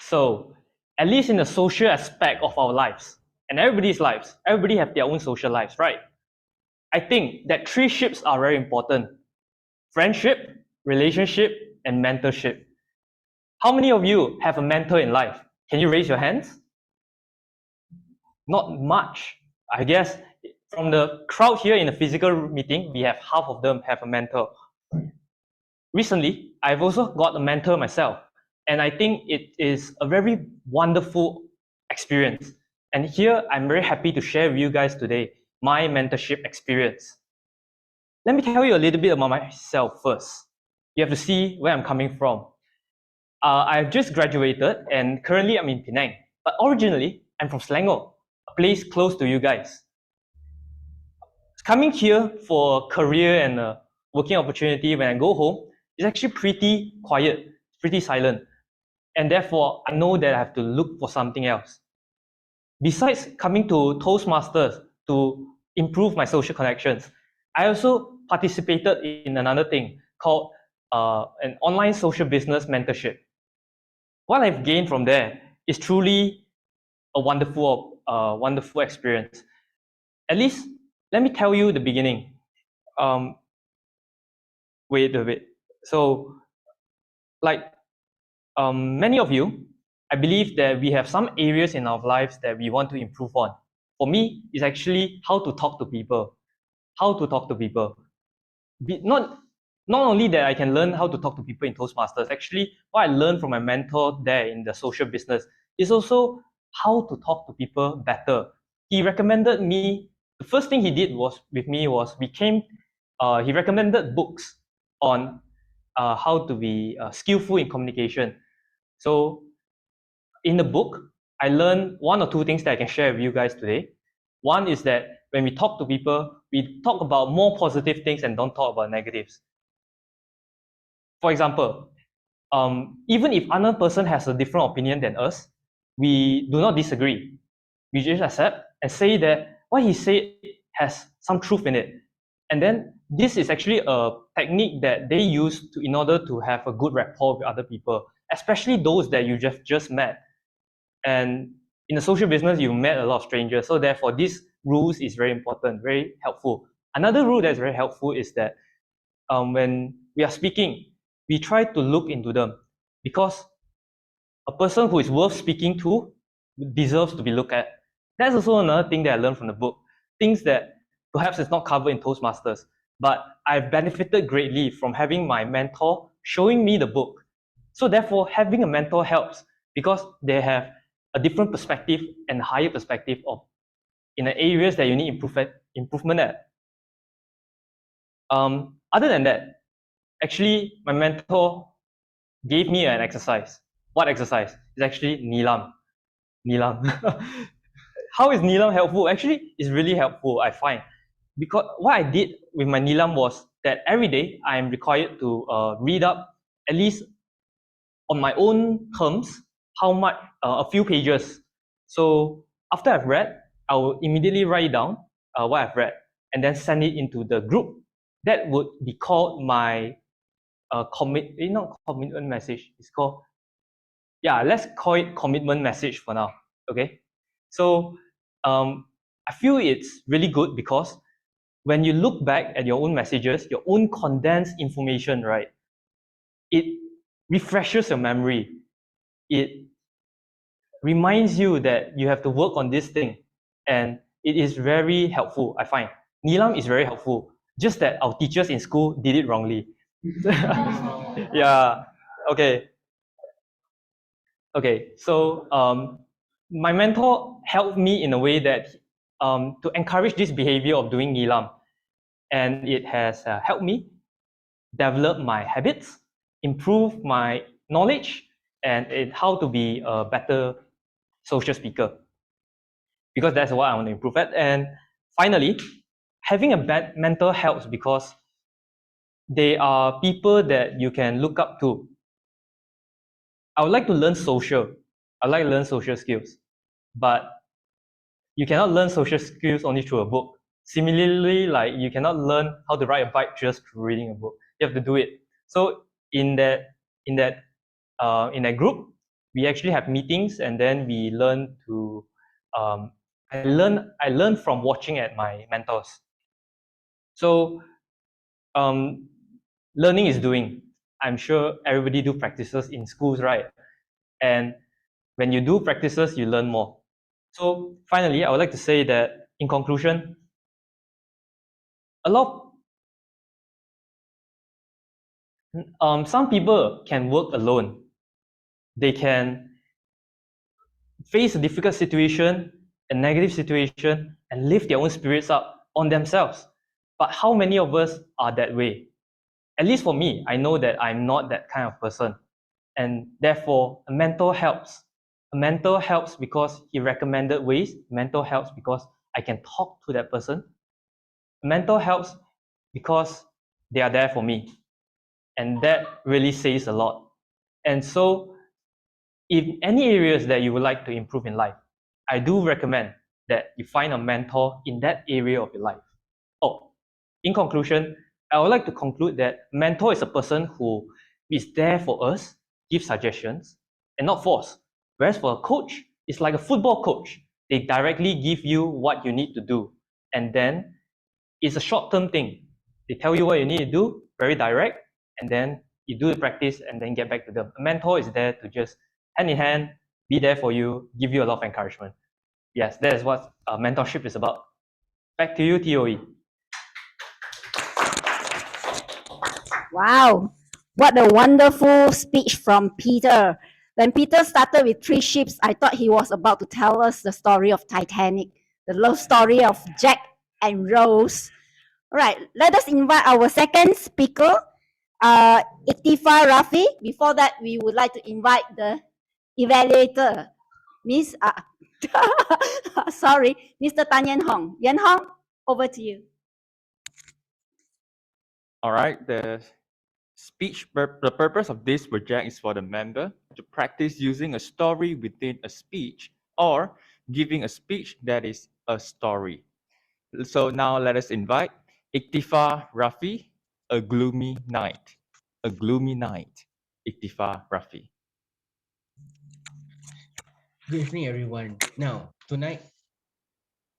So, at least in the social aspect of our lives, and everybody's lives, everybody have their own social lives, right? I think that three ships are very important: friendship, relationship, and mentorship. How many of you have a mentor in life? Can you raise your hands? Not much. I guess from the crowd here in the physical meeting, we have half of them have a mentor. Recently, I've also got a mentor myself, and I think it is a very wonderful experience. And here, I'm very happy to share with you guys today my mentorship experience. Let me tell you a little bit about myself first. You have to see where I'm coming from. I've just graduated, and currently I'm in Penang. But originally, I'm from Selangor, a place close to you guys. Coming here for a career and a working opportunity, when I go home, it's actually pretty quiet, pretty silent. And therefore, I know that I have to look for something else. Besides coming to Toastmasters to improve my social connections, I also participated in another thing called an online social business mentorship. What I've gained from there is truly a wonderful experience. At least, let me tell you the beginning. Wait a bit. So, like many of you, I believe that we have some areas in our lives that we want to improve on. For me, it's actually how to talk to people. How to talk to people. Not only that I can learn how to talk to people in Toastmasters, actually what I learned from my mentor there in the social business is also how to talk to people better. He recommended me, the first thing he did with me was he recommended books on how to be skillful in communication. So in the book, I learned one or two things that I can share with you guys today. One is that when we talk to people, we talk about more positive things and don't talk about negatives. For example, even if another person has a different opinion than us, we do not disagree. We just accept and say that what he said has some truth in it. And then this is actually a technique that they use in order to have a good rapport with other people, especially those that you just met. And in the social business, you met a lot of strangers. So therefore, this rules is very important, very helpful. Another rule that's very helpful is that when we are speaking, we try to look into them, because a person who is worth speaking to deserves to be looked at. That's also another thing that I learned from the book. Things that perhaps is not covered in Toastmasters, but I've benefited greatly from having my mentor showing me the book. So therefore, having a mentor helps because they have a different perspective and a higher perspective of in the areas that you need improvement at. Other than that, actually, my mentor gave me an exercise. What exercise? It's actually Nilam. How is Nilam helpful? Actually, it's really helpful, I find. Because what I did with my Nilam was that every day I am required to read up at least on my own terms, how much, a few pages. So after I've read, I will immediately write it down, what I've read, and then send it into the group. That would be called my commitment message. It's called, yeah, let's call it commitment message for now, okay? So I feel it's really good because when you look back at your own messages, your own condensed information, right, it refreshes your memory. It reminds you that you have to work on this thing, and it is very helpful, I find. Nilam is very helpful, just that our teachers in school did it wrongly. Yeah, okay. Okay, so my mentor helped me in a way that to encourage this behavior of doing Nilam, and it has helped me develop my habits, improve my knowledge, and in how to be a better social speaker, because that's what I want to improve at. And finally, having a bad mentor helps because they are people that you can look up to. I would like to learn social. I like to learn social skills, but you cannot learn social skills only through a book. Similarly, like you cannot learn how to ride a bike just through reading a book. You have to do it. So in that group, we actually have meetings, and then we learn to. I learn from watching at my mentors. So learning is doing. I'm sure everybody do practices in schools, right? And when you do practices, you learn more. So finally, I would like to say that in conclusion, some people can work alone. They can face a difficult situation, a negative situation, and lift their own spirits up on themselves. But how many of us are that way? At least for me, I know that I'm not that kind of person. And therefore, a mentor helps. A mentor helps because he recommended ways. A mentor helps because I can talk to that person. A mentor helps because they are there for me. And that really says a lot. And so, in any areas that you would like to improve in life, I do recommend that you find a mentor in that area of your life. Oh, in conclusion, I would like to conclude that mentor is a person who is there for us, give suggestions, and not force. Whereas for a coach, it's like a football coach. They directly give you what you need to do. And then it's a short-term thing. They tell you what you need to do, very direct, and then you do the practice and then get back to them. A mentor is there to just hand in hand, be there for you, give you a lot of encouragement. Yes, that is what mentorship is about. Back to you, TOE. Wow, what a wonderful speech from Peter. When Peter started with 3 ships, I thought he was about to tell us the story of Titanic, the love story of Jack and Rose. All right, let us invite our second speaker, Iktifa Rafi. Before that, we would like to invite the evaluator, Miss, sorry, Mr. Tan Yen Hong. Yen Hong, over to you. All right, the purpose of this project is for the member to practice using a story within a speech or giving a speech that is a story. So now let us invite Iktifa Rafi, A Gloomy Night. A Gloomy Night, Iktifa Rafi. Good evening, everyone. Now, tonight,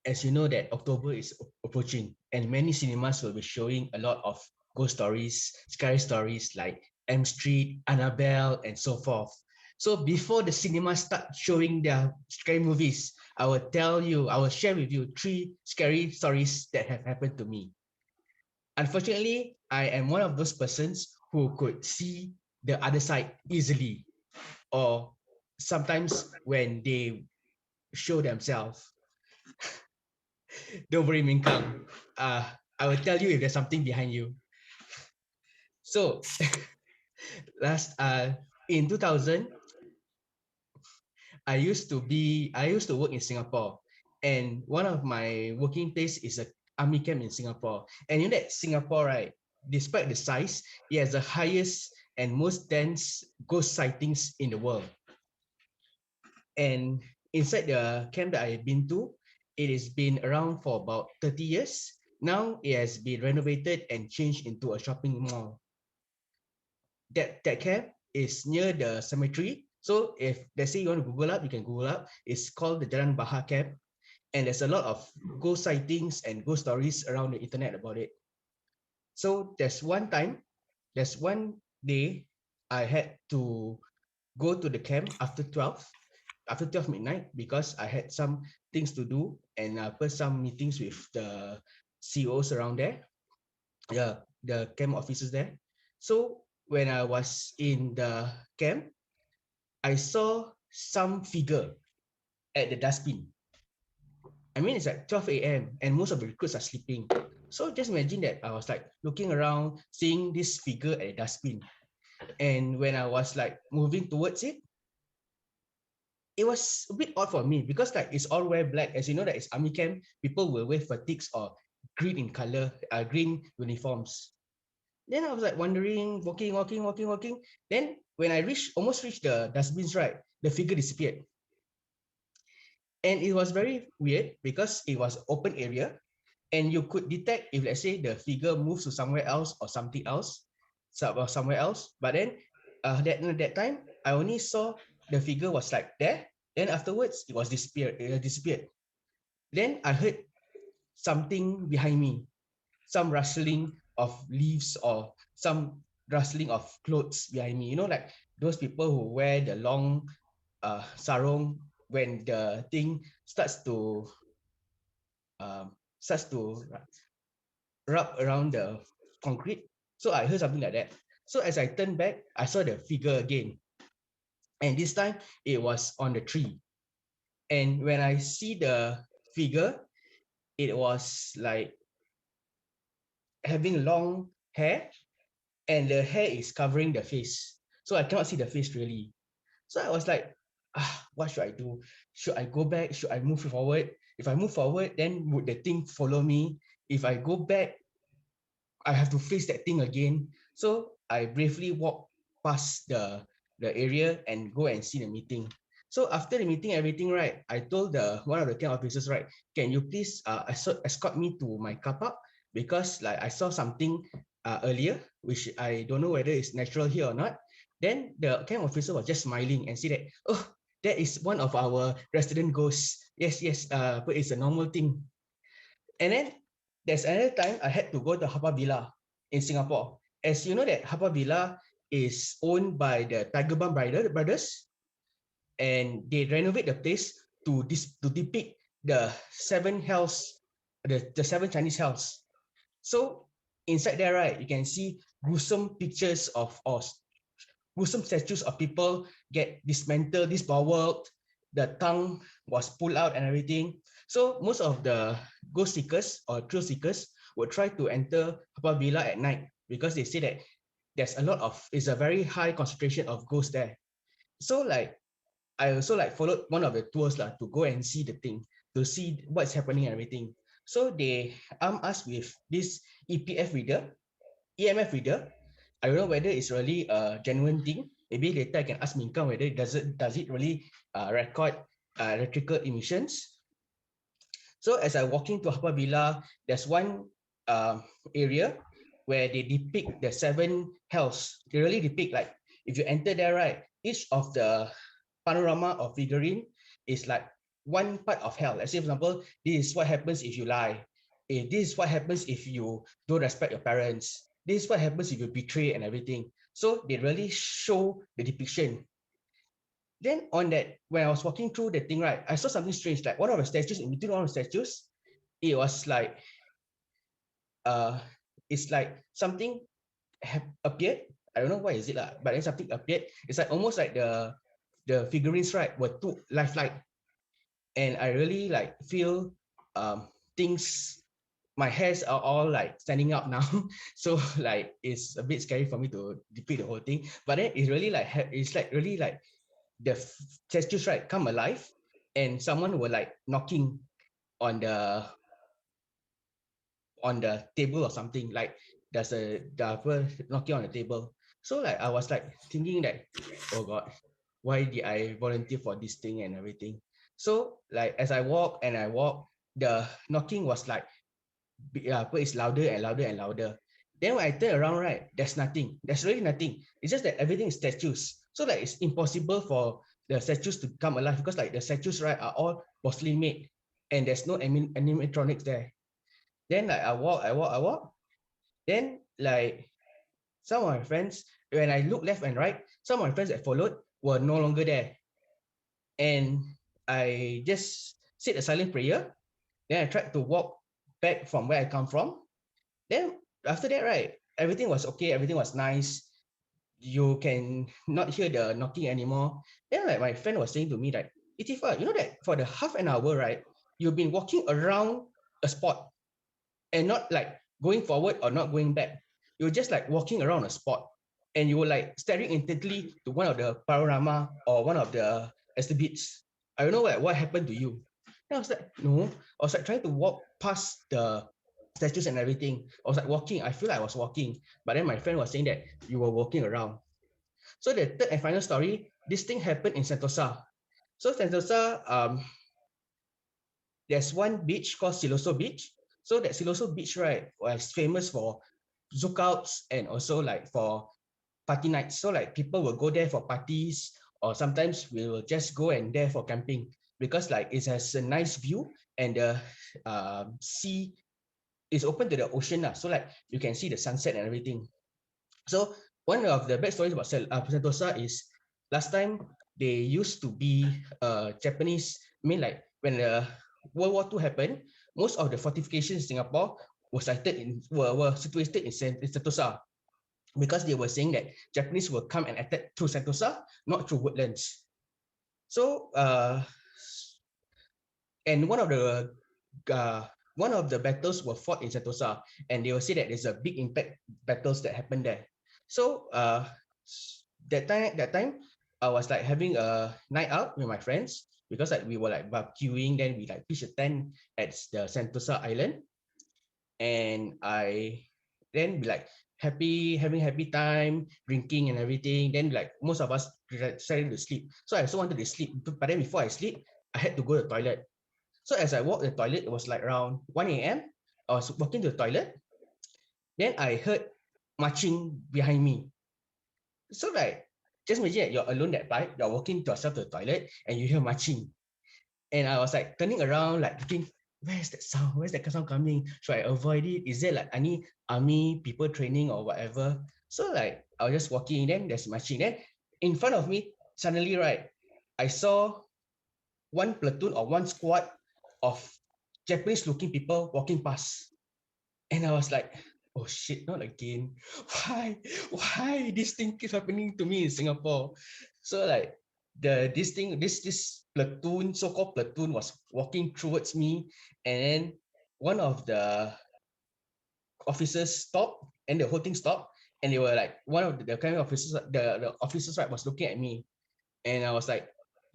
as you know that October is approaching and many cinemas will be showing a lot of ghost stories, scary stories like M Street, Annabelle, and so forth. So before the cinema start showing their scary movies, I will share with you 3 scary stories that have happened to me. Unfortunately, I am one of those persons who could see the other side easily, or sometimes when they show themselves. Don't worry, Minkang. I will tell you if there's something behind you. So in 2000, I used to work in Singapore, and one of my working place is a army camp in Singapore. And you know that Singapore, right, despite the size, it has the highest and most dense ghost sightings in the world. And inside the camp that I've been to, it has been around for about 30 years. Now it has been renovated and changed into a shopping mall. That camp is near the cemetery. So if let's say you want to Google up, you can Google up. It's called the Jalan Bahar camp. And there's a lot of ghost sightings and ghost stories around the internet about it. So there's one day I had to go to the camp after 12 midnight, because I had some things to do and some meetings with the CEOs around there, the camp officers there. So when I was in the camp, I saw some figure at the dustbin. I mean, it's like 12 a.m. and most of the recruits are sleeping. So just imagine that I was like looking around, seeing this figure at the dustbin. And when I was like moving towards it, it was a bit odd for me, because like it's all wear black. As you know that it's army camp, people will wear fatigues or green in color, green uniforms. Then I was like wondering, walking. Then when I almost reached the dustbins, right, the figure disappeared. And it was very weird because it was open area, and you could detect if, let's say, the figure moves to somewhere else or something else, somewhere else. But then that time, I only saw the figure was like there. Then afterwards, it disappeared. Then I heard something behind me, some rustling of leaves or some rustling of clothes behind me. You know, like those people who wear the long sarong, when the thing starts to rub around the concrete. So I heard something like that. So as I turned back, I saw the figure again. And this time it was on the tree. And when I see the figure, it was like having long hair, and the hair is covering the face. So I cannot see the face really. So I was like, what should I do? Should I go back? Should I move forward? If I move forward, then would the thing follow me? If I go back, I have to face that thing again. So I bravely walked past the area and go and see the meeting. So after the meeting, everything, right, I told one of the camp officers, right, can you please escort me to my car park? Because like I saw something earlier, which I don't know whether it's natural here or not. Then the camp officer was just smiling and said that, oh, that is one of our resident ghosts. Yes, but it's a normal thing. And then there's another time I had to go to Haw Villa in Singapore. As you know that Haw Villa is owned by the Tiger Balm brothers, and they renovate the place to depict the 7 hells, the 7 Chinese hells. So inside there, right, you can see gruesome pictures of gruesome statues of people get dismantled, disemboweled, the tongue was pulled out and everything. So most of the ghost seekers or thrill seekers would try to enter Haw Villa at night, because they say that it's a very high concentration of ghosts there. So like I also like followed one of the tours to go and see the thing, to see what's happening and everything. So they armed us with this EMF reader. I don't know whether it's really a genuine thing. Maybe later I can ask Minkang whether does it really record electrical emissions. So as I walk into Haw Villa, there's one area where they depict the 7 hells. They really depict, like, if you enter there, right, each of the panorama or figurine is like one part of hell. Let's say, for example, this is what happens if you lie. This is what happens if you don't respect your parents. This is what happens if you betray and everything. So they really show the depiction. Then on that, when I was walking through the thing, right, I saw something strange. Like one of the statues, in between one of the statues, it was like, it's like something appeared. I don't know what is it lah, but then something appeared. It's like almost like the figurines, right, were too lifelike, and I really like feel things. My hairs are all like standing up now, so like it's a bit scary for me to depict the whole thing. But then it's really like it's like really like the statues, right, come alive, and someone were like knocking on the table or something. Like there's a knocking on the table. So like I was like thinking that, oh God, why did I volunteer for this thing and everything? So like as I walk, the knocking was like, it's louder and louder and louder. Then when I turn around, right, there's nothing. There's really nothing. It's just that everything is statues. So like it's impossible for the statues to come alive, because like the statues, right, are all porcelain made, and there's no animatronics there. Then like I walk. Then like some of my friends, when I look left and right, some of my friends that followed were no longer there. And I just said a silent prayer. Then I tried to walk back from where I come from. Then after that, right, everything was okay. Everything was nice. You can not hear the knocking anymore. Then like my friend was saying to me like, Itifa, you know that for the half an hour, right, you've been walking around a spot and not like going forward or not going back. You're just like walking around a spot, and you were like staring intently to one of the panorama or one of the exhibits. I don't know what happened to you. And I was like, no. I was like trying to walk past the statues and everything. I was like walking. I feel like I was walking. But then my friend was saying that you were walking around. So the third and final story, this thing happened in Sentosa. So Sentosa, there's one beach called Siloso Beach. So that Siloso Beach, right, was famous for zookouts and also like for party nights. So like people will go there for parties, or sometimes we will just go and there for camping, because like it has a nice view, and the sea is open to the ocean. So like you can see the sunset and everything. So one of the best stories about Sentosa is last time they used to be Japanese. I mean, like when the World War II happened, most of the fortifications in Singapore were situated in Sentosa, because they were saying that Japanese will come and attack through Sentosa, not through woodlands. So and one of the battles were fought in Sentosa, and they will say that there's a big impact battles that happened there. So that time I was like having a night out with my friends, because like we were like barbecuing. Then we like pitched a tent at the Sentosa Island, and we like having happy time, drinking and everything. Then like most of us decided to sleep. So I also wanted to sleep, but then before I sleep, I had to go to the toilet. So as I walked to the toilet, it was like around 1 a.m. I was walking to the toilet. Then I heard marching behind me. So like, just imagine that you're alone that night, you're walking yourself to the toilet, and you hear marching. And I was like turning around, like thinking, where's that sound? Where's that sound coming? Should I avoid it? Is there like any army people training or whatever? So like, I was just walking, then there's marching. Then in front of me, suddenly, right, I saw one platoon or one squad of Japanese looking people walking past. And I was like, oh shit, not again. Why this thing keeps happening to me in Singapore? So like this platoon, so-called platoon, was walking towards me, and then one of the officers stopped, and the whole thing stopped, and they were like, one of the kind of officers, the officers, right, was looking at me, and I was like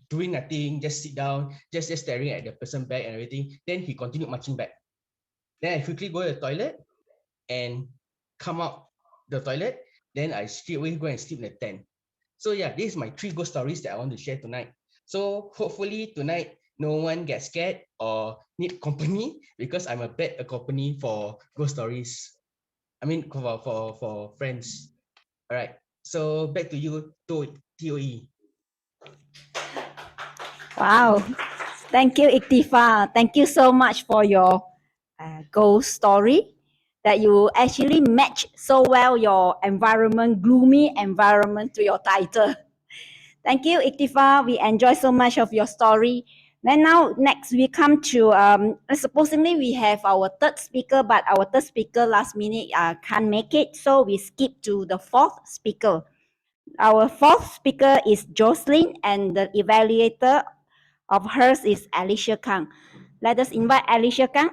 doing nothing, just sit down, just staring at the person back and everything. Then he continued marching back. Then I quickly go to the toilet and come out the toilet. Then I straight away go and sleep in the tent. So yeah, this is my 3 ghost stories that I want to share tonight. So hopefully tonight no one gets scared or need company, because I'm a bad company for ghost stories. I mean for friends. All right. So back to you, TOE. Wow. Thank you, Iktifa. Thank you so much for your ghost story, that you actually match so well your environment, gloomy environment, to your title. Thank you, Iktifa. We enjoy so much of your story. Then now, next we come to, supposedly we have our third speaker, but our third speaker last minute can't make it. So we skip to the fourth speaker. Our fourth speaker is Jocelyn, and the evaluator of hers is Alicia Kang. Let us invite Alicia Kang.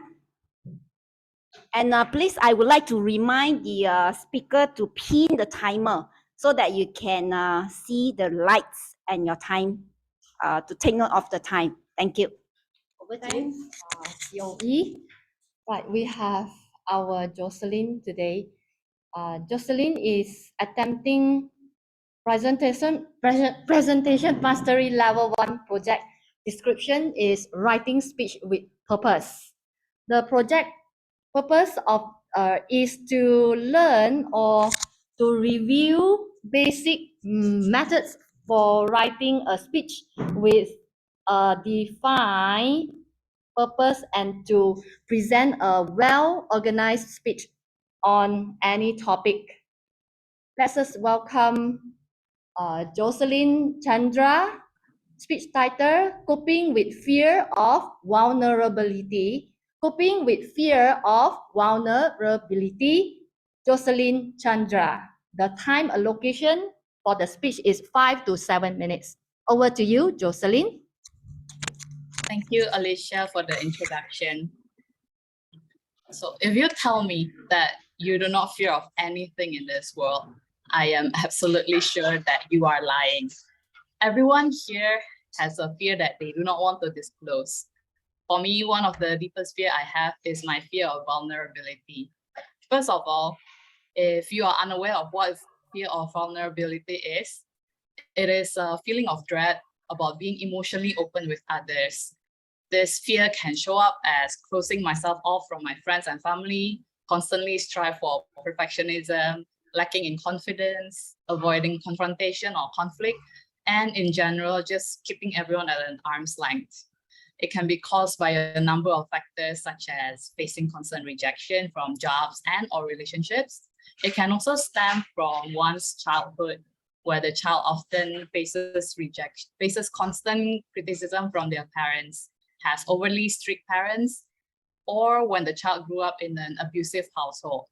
And please, I would like to remind the speaker to pin the timer so that you can see the lights and your time, to take note of the time. Thank you. Over to you, COE. Right, we have our Jocelyn today. Jocelyn is attempting presentation mastery level 1 project. Description is writing speech with purpose. The project purpose of is to learn or to review basic methods for writing a speech with a defined purpose and to present a well-organized speech on any topic. Let us welcome Jocelyn Chandra. Speech title, Coping with Fear of Vulnerability. Coping with Fear of Vulnerability, Jocelyn Chandra. The time allocation for the speech is 5 to 7 minutes. Over to you, Jocelyn. Thank you, Alicia, for the introduction. So if you tell me that you do not fear of anything in this world, I am absolutely sure that you are lying. Everyone here has a fear that they do not want to disclose. For me, one of the deepest fear I have is my fear of vulnerability. First of all, if you are unaware of what fear of vulnerability is, it is a feeling of dread about being emotionally open with others. This fear can show up as closing myself off from my friends and family, constantly strive for perfectionism, lacking in confidence, avoiding confrontation or conflict, and in general, just keeping everyone at an arm's length. It can be caused by a number of factors, such as facing constant rejection from jobs and or relationships. It can also stem from one's childhood, where the child often faces constant criticism from their parents, has overly strict parents, or when the child grew up in an abusive household.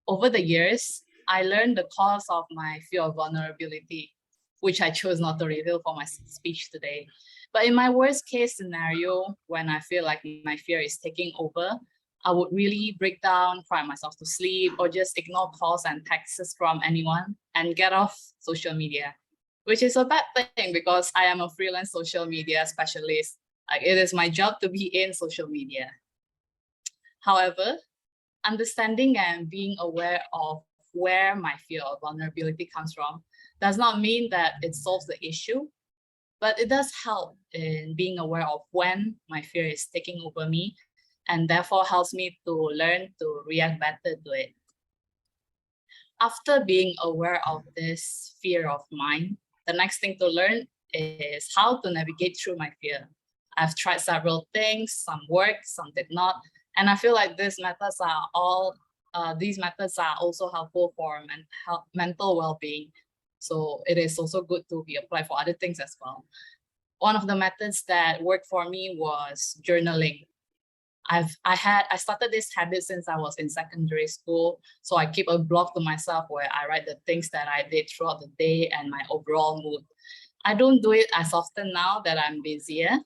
Over the years, I learned the cause of my fear of vulnerability, which I chose not to reveal for my speech today. But in my worst case scenario, when I feel like my fear is taking over, I would really break down, cry myself to sleep, or just ignore calls and texts from anyone and get off social media, which is a bad thing because I am a freelance social media specialist. Like, it is my job to be in social media. However, understanding and being aware of where my fear of vulnerability comes from does not mean that it solves the issue, but it does help in being aware of when my fear is taking over me, and therefore helps me to learn to react better to it. After being aware of this fear of mine, the next thing to learn is how to navigate through my fear. I've tried several things, some worked, some did not, and I feel like these methods are also helpful for mental well-being. So it is also good to be applied for other things as well. One of the methods that worked for me was journaling. I started this habit since I was in secondary school. So I keep a blog to myself where I write the things that I did throughout the day and my overall mood. I don't do it as often now that I'm busier,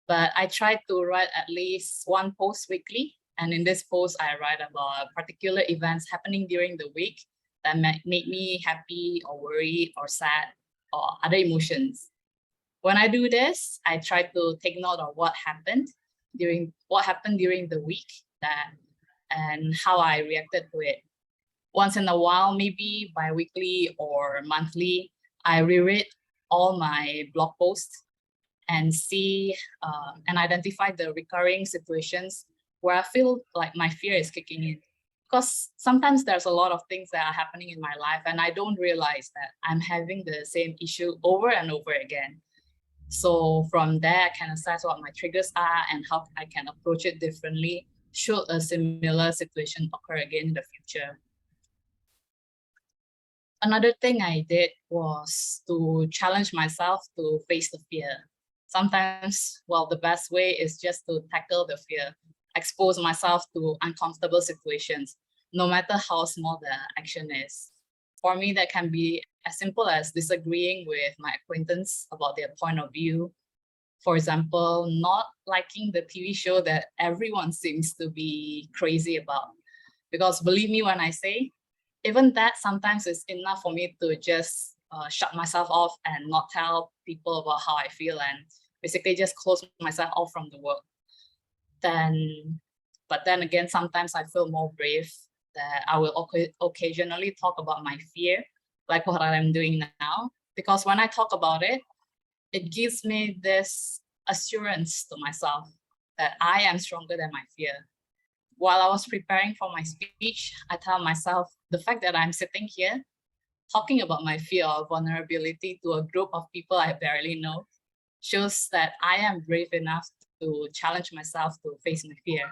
but I try to write at least one post weekly. And in this post, I write about particular events happening during the week that make me happy or worried or sad or other emotions. When I do this, I try to take note of what happened during the week and how I reacted to it. Once in a while, maybe bi-weekly or monthly, I reread all my blog posts and see and identify the recurring situations where I feel like my fear is kicking in. Because sometimes there's a lot of things that are happening in my life and I don't realize that I'm having the same issue over and over again. So from there, I can assess what my triggers are and how I can approach it differently should a similar situation occur again in the future. Another thing I did was to challenge myself to face the fear. Sometimes, well, the best way is just to tackle the fear, expose myself to uncomfortable situations, no matter how small the action is. For me, that can be as simple as disagreeing with my acquaintance about their point of view. For example, not liking the TV show that everyone seems to be crazy about. Because believe me when I say, even that sometimes is enough for me to just shut myself off and not tell people about how I feel and basically just close myself off from the world. But then again, sometimes I feel more brave that I will occasionally talk about my fear, like what I'm doing now. Because when I talk about it, it gives me this assurance to myself that I am stronger than my fear. While I was preparing for my speech, I tell myself the fact that I'm sitting here talking about my fear of vulnerability to a group of people I barely know shows that I am brave enough to challenge myself to face my fear.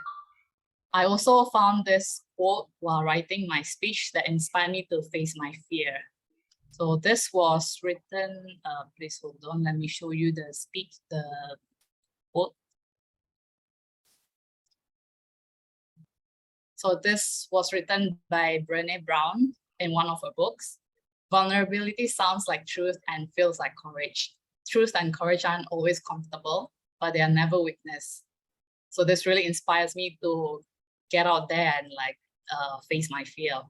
I also found this quote while writing my speech that inspired me to face my fear. So this was written, please hold on, let me show you the quote. So this was written by Brené Brown in one of her books. Vulnerability sounds like truth and feels like courage. Truth and courage aren't always comfortable, but they are never weakness. So this really inspires me to get out there and face my fear of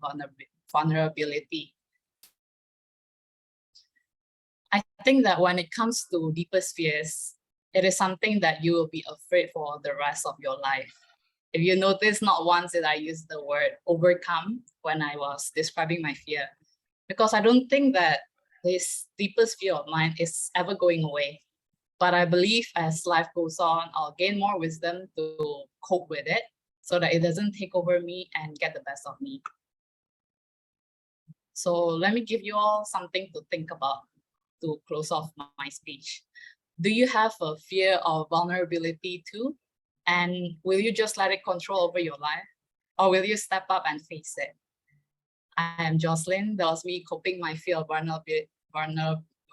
vulnerability. I think that when it comes to deepest fears, it is something that you will be afraid for the rest of your life. If you notice, not once did I use the word overcome when I was describing my fear, because I don't think that this deepest fear of mine is ever going away. But I believe as life goes on, I'll gain more wisdom to cope with it so that it doesn't take over me and get the best of me. So let me give you all something to think about to close off my speech. Do you have a fear of vulnerability too? And will you just let it control over your life? Or will you step up and face it? I am Jocelyn. That was me coping my fear of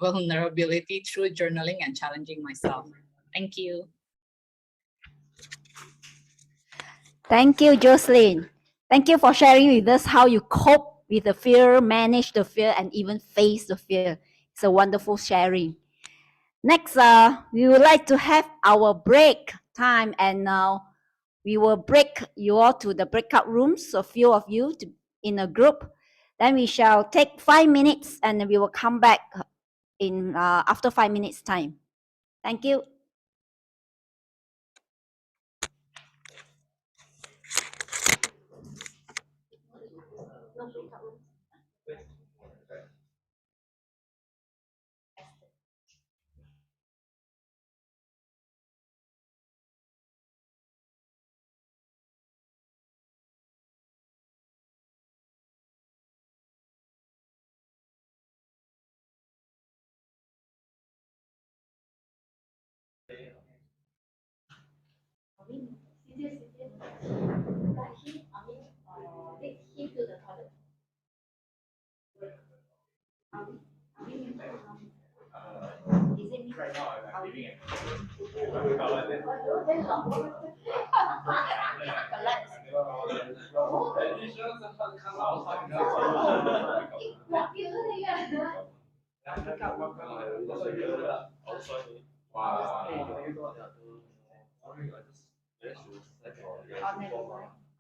vulnerability through journaling and challenging myself. Thank you. Thank you, Jocelyn. Thank you for sharing with us how you cope with the fear, manage the fear, and even face the fear. It's a wonderful sharing. Next, we would like to have our break time, and now we will break you all to the breakout rooms, a few of you in a group. Then we shall take 5 minutes, and we will come back in after 5 minutes time. Thank you. Right now, I'm leaving it.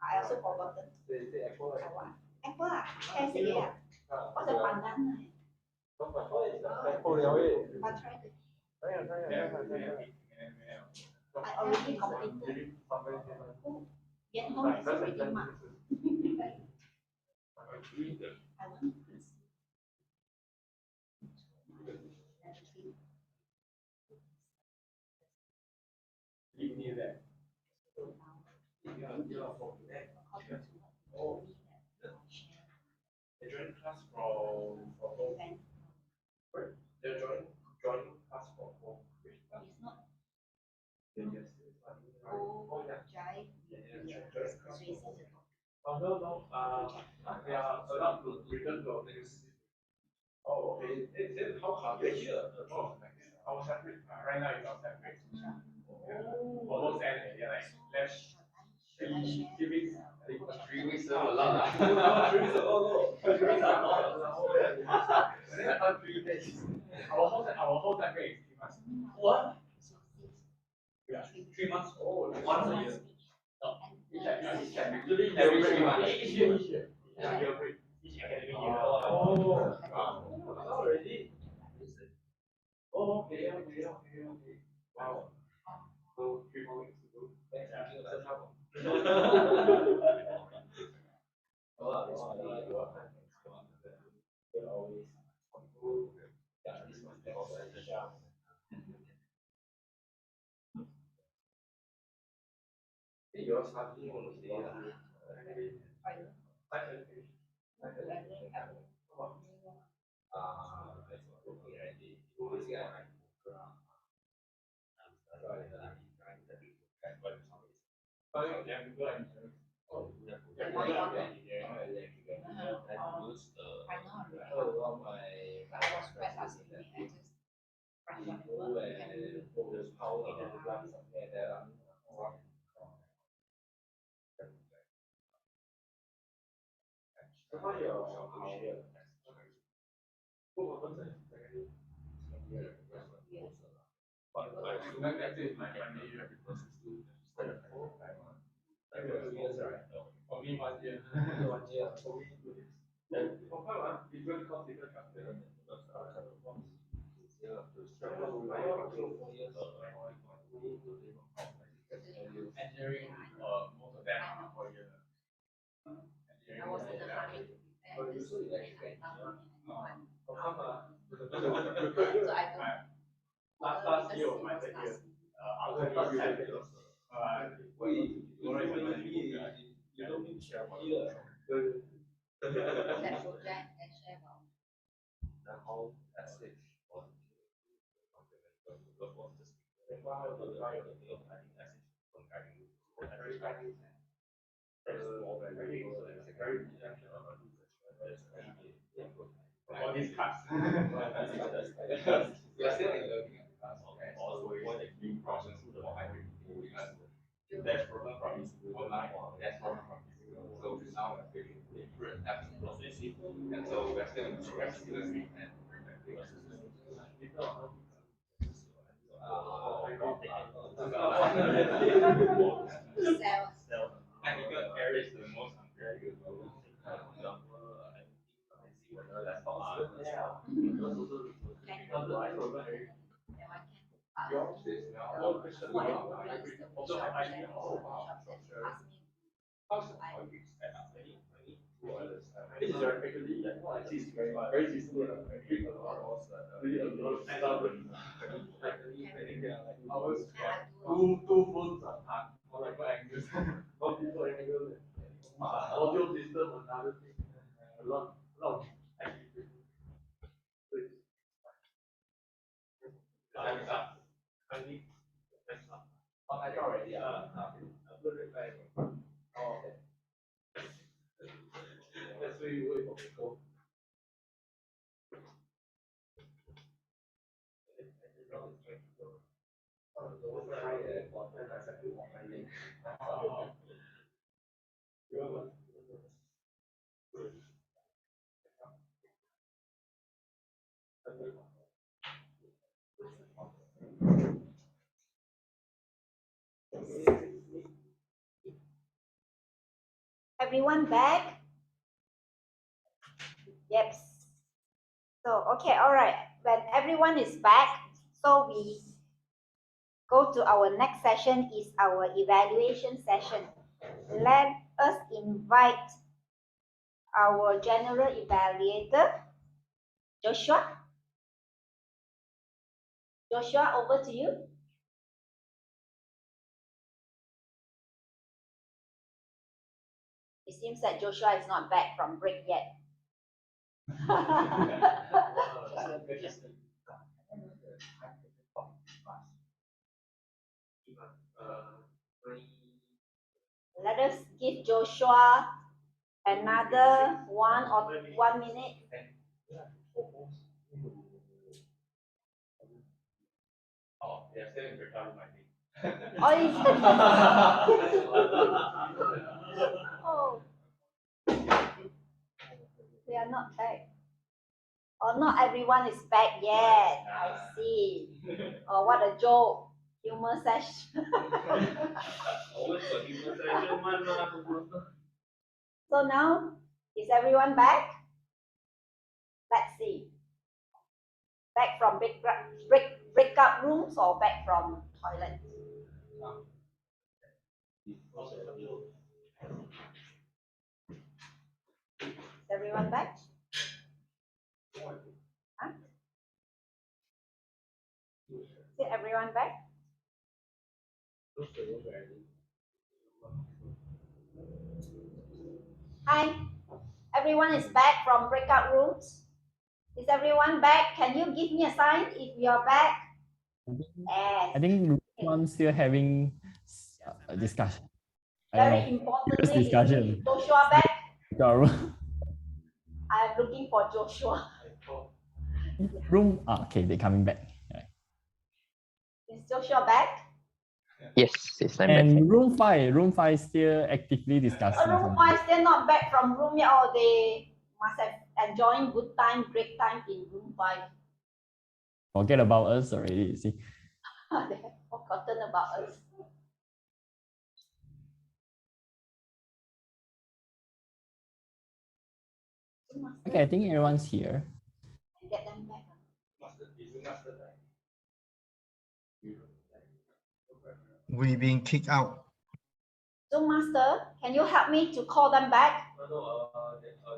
I also forgotten. Apple à? Hay gì à? Có thể bằng anh này. But try it. I already completed. Get home is already marked. I want this. They joined class from home. They're joining class from home. It's not. Yes. Oh, Jai. Oh, no. They are allowed to return to our place. Okay. Then how do you actually our separate right now is our separate. Almost end like left 3 weeks. I think 3 weeks a lot. 3 weeks oh no. 3 weeks are not allowed. 3 days. Our whole separate is 3 months. What? Yeah, 3 months. Oh, once a year. No, each usually every 3 months. Each year. Each academic year. Oh, already. Oh, okay. Wow. So 3 more weeks to go. You're starting on the day. For me, 1 year. 1 year. Then different course, different structure. Engineering, most of them are 4 years. Last year was my second year. After that, you don't need to share about it. The whole message was all these cards. We are still in learning class. Also, what is being processed for hybrid there's problem from online, there's problem from physical. So now we're taking different apps to process it, and so we're still in scratch and technical area is the most unfair. This is actually very useful. Two phones apart, or like angles, multiple angles, audio system, another thing, a lot of activity. Time's up. I got already. Put it back. Oh, okay. Let's wait for people. Everyone back? Yep. So, okay, all right. When everyone is back, so we go to our next session is our evaluation session. Let us invite our general evaluator, Joshua. Joshua, over to you. It seems that Joshua is not back from break yet. Let us give Joshua another 1 minute. Oh, is it? Oh, they are not back. Oh, not everyone is back yet. I see. Oh, what a joke. Humor session. So now, is everyone back? Let's see. Back from breakout rooms or back from toilets? Is everyone back? Huh? Is everyone back? Hi, everyone is back from breakout rooms. Is everyone back? Can you give me a sign if you're back? I think everyone's still having a discussion. Very importantly, discussion. Joshua back? Room. I am looking for Joshua. Okay, they're coming back. Is Joshua back? Yes, yes, I'm back. And room 5 still actively discussing. Room 5 still not back from room yet, or they must have enjoying good time, great time in room 5. Forget about us already, you see. They have forgotten about us. Okay, I think everyone's here. Get them back. We're being kicked out. So, Master, can you help me to call them back? No,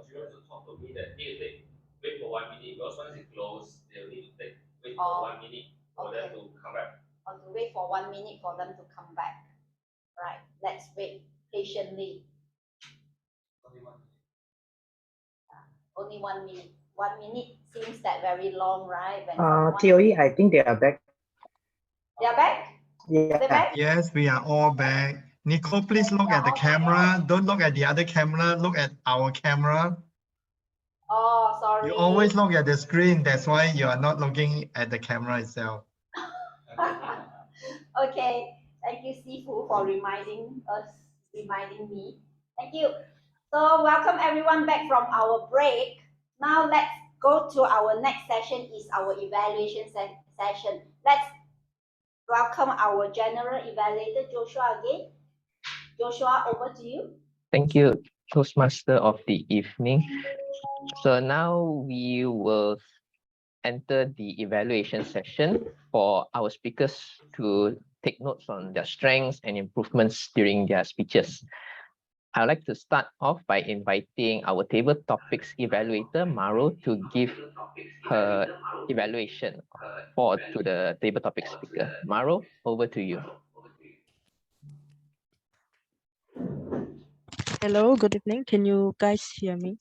students will talk to me that wait for 1 minute because once it closes, they'll need to wait for 1 minute for them to come back. Or to wait for 1 minute for them to come back. Right, let's wait patiently. Only 1 minute. 1 minute seems that very long, right? TOE, I think they are back. They are back? Yeah. They're back? Yes, we are all back. Nico, please look at the camera. Don't look at the other camera. Look at our camera. Oh, sorry. You always look at the screen. That's why you are not looking at the camera itself. Okay. Thank you, Sifu, for reminding me. Thank you. So welcome everyone back from our break. Now let's go to our next session, is our evaluation session. Let's welcome our general evaluator, Joshua, again. Joshua, over to you. Thank you, Toastmaster of the evening. So now we will enter the evaluation session for our speakers to take notes on their strengths and improvements during their speeches. I'd like to start off by inviting our table topics evaluator, Maro, to give her evaluation to the table topic speaker. Maro, over to you. Hello, good evening. Can you guys hear me?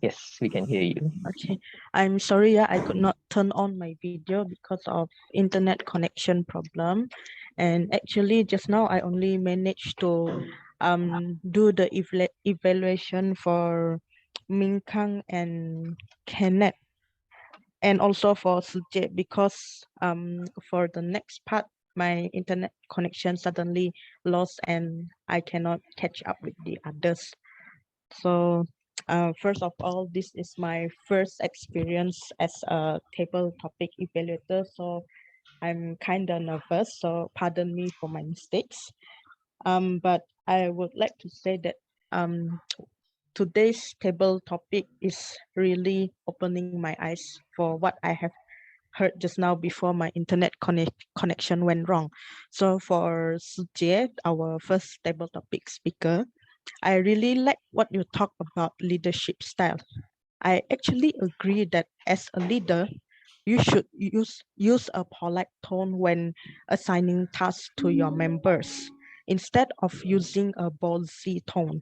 Yes, we can hear you. Okay, I'm sorry, I could not turn on my video because of internet connection problem. And actually just now I only managed to do the evaluation for 𝐷𝐿 and Kenneth, and also for 𝐿𝐥𝐨, because for the next part my internet connection suddenly lost and I cannot catch up with the others. So first of all, this is my first experience as a table topic evaluator, so I'm kind of nervous, so pardon me for my mistakes. But I would like to say that today's table topic is really opening my eyes for what I have heard just now before my internet connection went wrong. So for 𝐿𝐥𝐨, our first table topic speaker, I really like what you talk about leadership style. I actually agree that as a leader, you should use a polite tone when assigning tasks to your members instead of using a ballsy tone.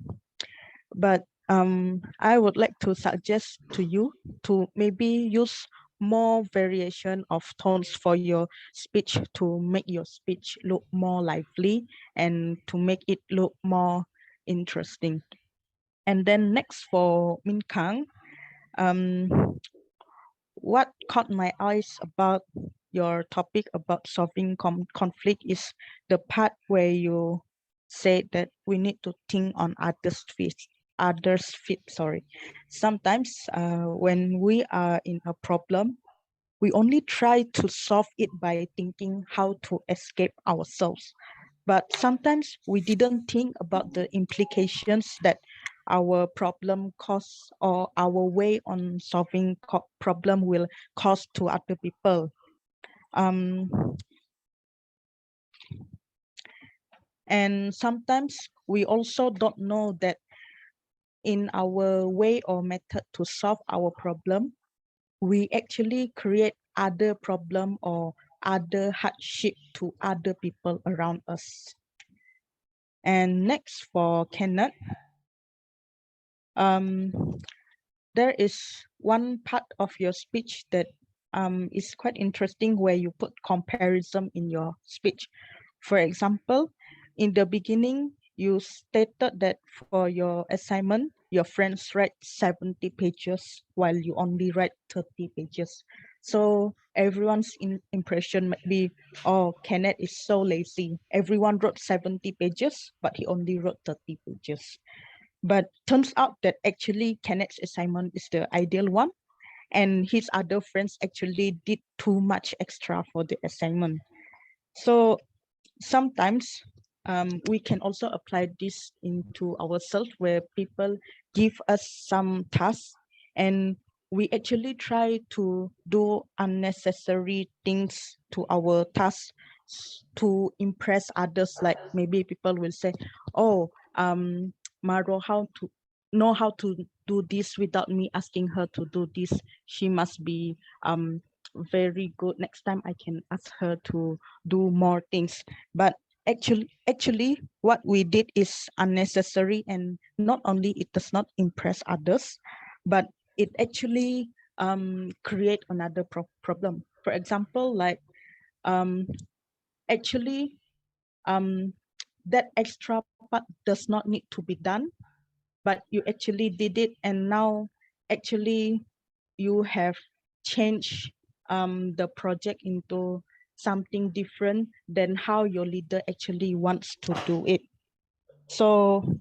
But I would like to suggest to you to maybe use more variation of tones for your speech to make your speech look more lively and to make it look more interesting. And then next for 𝐷𝐿, what caught my eyes about your topic about solving conflict is the part where you say that we need to think on others' feet. Sorry. Sometimes when we are in a problem, we only try to solve it by thinking how to escape ourselves. But sometimes we didn't think about the implications that our problem cause or our way on solving problem will cause to other people. And sometimes we also don't know that in our way or method to solve our problem, we actually create other problem or other hardship to other people around us. And next for Kenneth, there is one part of your speech that is quite interesting where you put comparison in your speech. For example, in the beginning, you stated that for your assignment, your friends write 70 pages while you only write 30 pages. So everyone's impression might be, oh, Kenneth is so lazy. Everyone wrote 70 pages, but he only wrote 30 pages. But turns out that actually Kenneth's assignment is the ideal one, and his other friends actually did too much extra for the assignment. So sometimes we can also apply this into ourselves, where people give us some tasks and we actually try to do unnecessary things to our tasks to impress others. Like maybe people will say, oh, Maro know how to do this without me asking her to do this. She must be very good. Next time I can ask her to do more things. But actually what we did is unnecessary, and not only it does not impress others, but it actually create another problem. For example, like actually that extra part does not need to be done, but you actually did it, and now actually you have changed the project into something different than how your leader actually wants to do it. So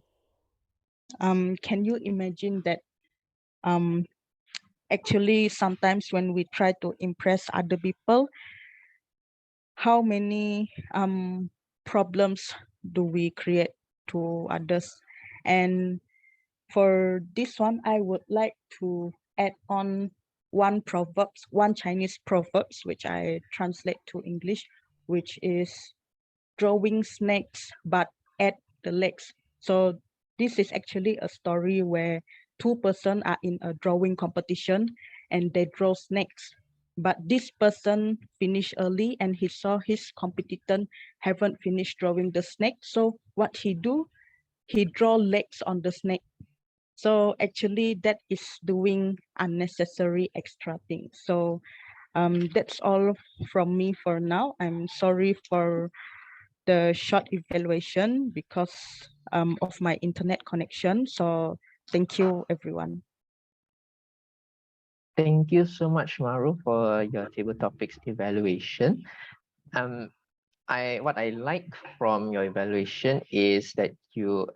can you imagine that actually sometimes when we try to impress other people, how many problems do we create to others? And for this one, I would like to add on one Chinese proverbs, which I translate to English, which is drawing snakes, but add the legs. So this is actually a story where two persons are in a drawing competition and they draw snakes. But this person finished early and he saw his competitor haven't finished drawing the snake. So what he do? He draw legs on the snake. So actually that is doing unnecessary extra things. So that's all from me for now. I'm sorry for the short evaluation because of my internet connection. So thank you, everyone. Thank you so much, Maru, for your table topics evaluation. What I like from your evaluation is that you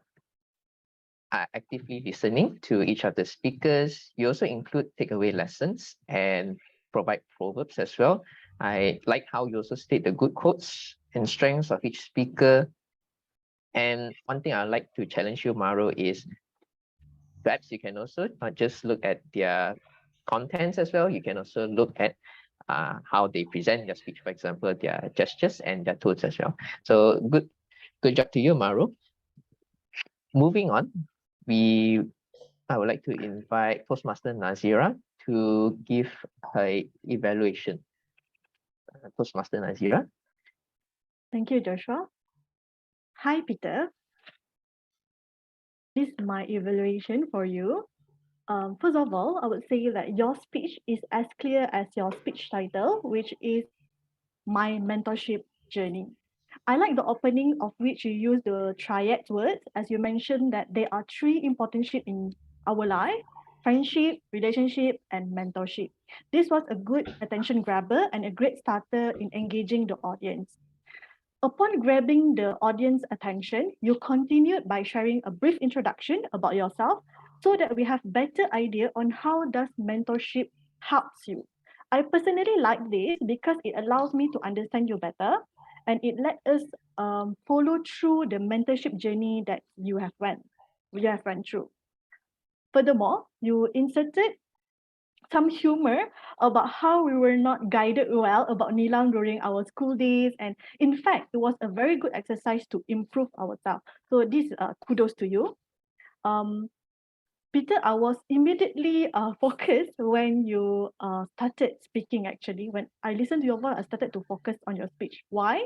are actively listening to each of the speakers. You also include takeaway lessons and provide proverbs as well. I like how you also state the good quotes and strengths of each speaker. And one thing I'd like to challenge you, Maru, is perhaps you can also not just look at their contents as well. You can also look at how they present their speech, for example, their gestures and their tones as well. So good job to you, Maru. Moving on, I would like to invite Toastmaster Nazira to give her evaluation. Toastmaster Nazira. Thank you, Joshua. Hi, Peter. This is my evaluation for you. First of all, I would say that your speech is as clear as your speech title, which is My Mentorship Journey. I like the opening of which you use the triad words, as you mentioned that there are three important shifts in our life. friendship, relationship, and mentorship. This was a good attention grabber and a great starter in engaging the audience. Upon grabbing the audience attention, you continued by sharing a brief introduction about yourself so that we have better idea on how does mentorship helps you. I personally like this because it allows me to understand you better and it let us follow through the mentorship journey that you have run through. Furthermore, you inserted some humor about how we were not guided well about Nilam during our school days. And in fact, it was a very good exercise to improve ourselves. So this kudos to you. Peter, I was immediately focused when you started speaking actually. When I listened to your voice, I started to focus on your speech. Why?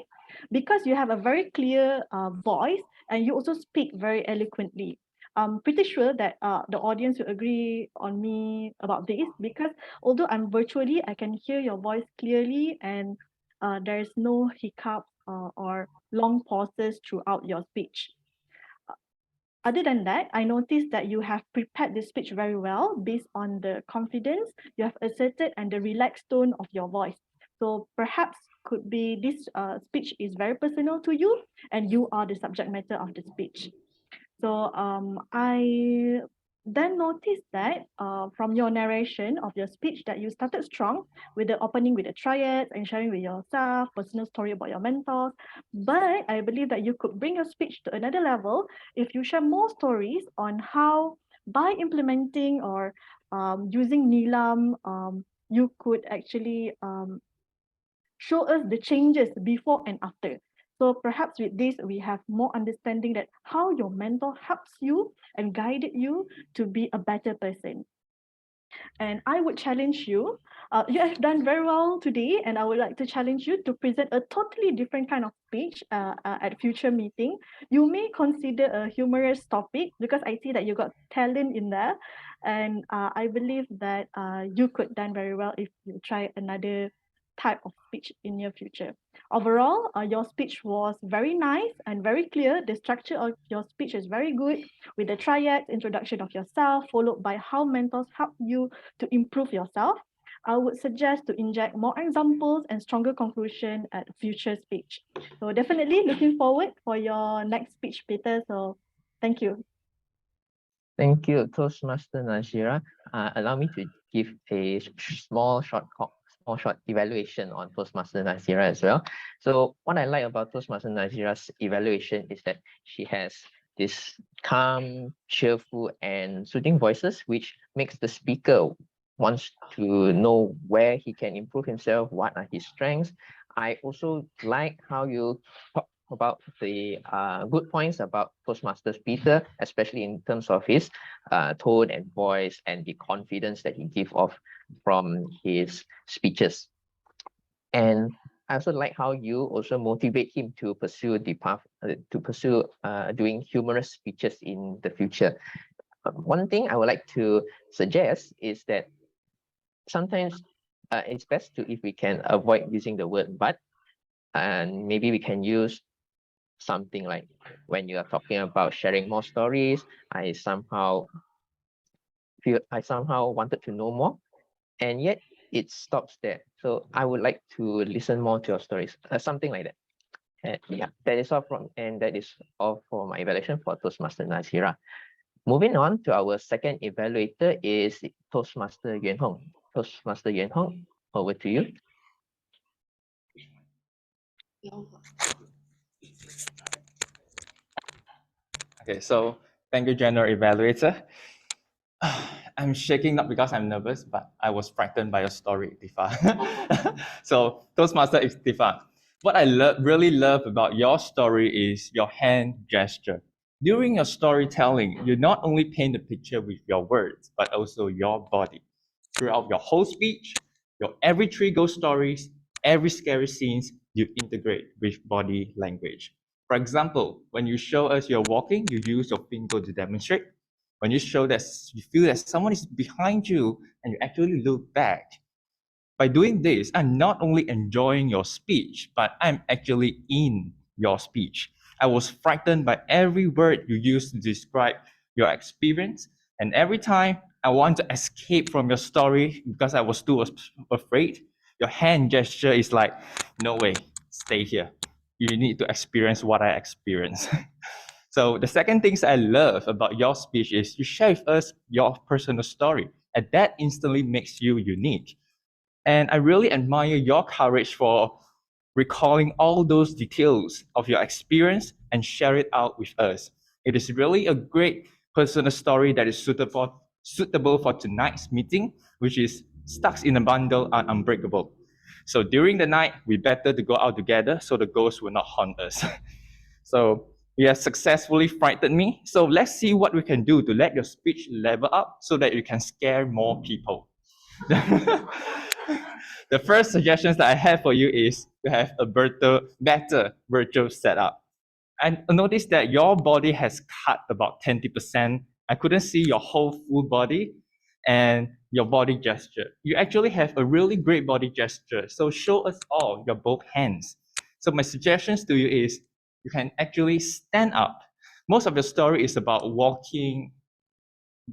Because you have a very clear voice and you also speak very eloquently. I'm pretty sure that the audience will agree on me about this because although I'm virtually, I can hear your voice clearly and there is no hiccup or long pauses throughout your speech. Other than that, I noticed that you have prepared the speech very well based on the confidence you have asserted and the relaxed tone of your voice. So perhaps could be this speech is very personal to you and you are the subject matter of the speech. So I then noticed that from your narration of your speech that you started strong with the opening with the triads and sharing with yourself, personal story about your mentors. But I believe that you could bring your speech to another level if you share more stories on how by implementing or using Nilam, you could actually show us the changes before and after. So perhaps with this, we have more understanding that how your mentor helps you and guided you to be a better person. And I would challenge you, you have done very well today, and I would like to challenge you to present a totally different kind of speech at future meeting. You may consider a humorous topic because I see that you got talent in there. And I believe that you could done very well if you try another type of speech in your future. Overall, your speech was very nice and very clear. The structure of your speech is very good with the triad, introduction of yourself, followed by how mentors help you to improve yourself. I would suggest to inject more examples and stronger conclusion at future speech. So definitely looking forward for your next speech, Peter. So thank you. Thank you, Toastmaster Nazira. Allow me to give a small short evaluation on Toastmaster Nazira as well. So what I like about Toastmaster Nazira's evaluation is that she has this calm, cheerful, and soothing voices, which makes the speaker wants to know where he can improve himself, what are his strengths. I also like how you talk about the good points about Toastmasters Peter, especially in terms of his tone and voice and the confidence that he gives off from his speeches. And I also like how you also motivate him to pursue the path, doing humorous speeches in the future. One thing I would like to suggest is that sometimes it's best if we can avoid using the word but, and maybe we can use something like when you are talking about sharing more stories, I somehow wanted to know more, and yet it stops there. So I would like to listen more to your stories, something like that. Yeah, that is all for my evaluation for Toastmaster Nazira. Moving on to our second evaluator is Toastmaster Yuan Hong. Toastmaster Yuan Hong, over to you. Okay, so thank you, General Evaluator. I'm shaking not because I'm nervous, but I was frightened by your story, Tifa. So, Toastmaster Tifa, what I really love about your story is your hand gesture. During your storytelling, you not only paint the picture with your words, but also your body. Throughout your whole speech, your every 3 ghost stories, every scary scenes, you integrate with body language. For example, when you show us you're walking, you use your finger to demonstrate. When you show that you feel that someone is behind you and you actually look back. By doing this, I'm not only enjoying your speech, but I'm actually in your speech. I was frightened by every word you used to describe your experience, and every time I want to escape from your story because I was too afraid, your hand gesture is like, no way, stay here. You need to experience what I experienced. So the second things I love about your speech is you share with us your personal story, and that instantly makes you unique. And I really admire your courage for recalling all those details of your experience and share it out with us. It is really a great personal story that is suitable for tonight's meeting, which is Stuck in a Bundle are Unbreakable. So during the night, we better to go out together so the ghosts will not haunt us. So you have successfully frightened me. So let's see what we can do to let your speech level up so that you can scare more people. The first suggestions that I have for you is to have a better virtual setup. I noticed that your body has cut about 20%. I couldn't see your whole full body and your body gesture. You actually have a really great body gesture. So show us all your both hands. So my suggestions to you is you can actually stand up. Most of the story is about walking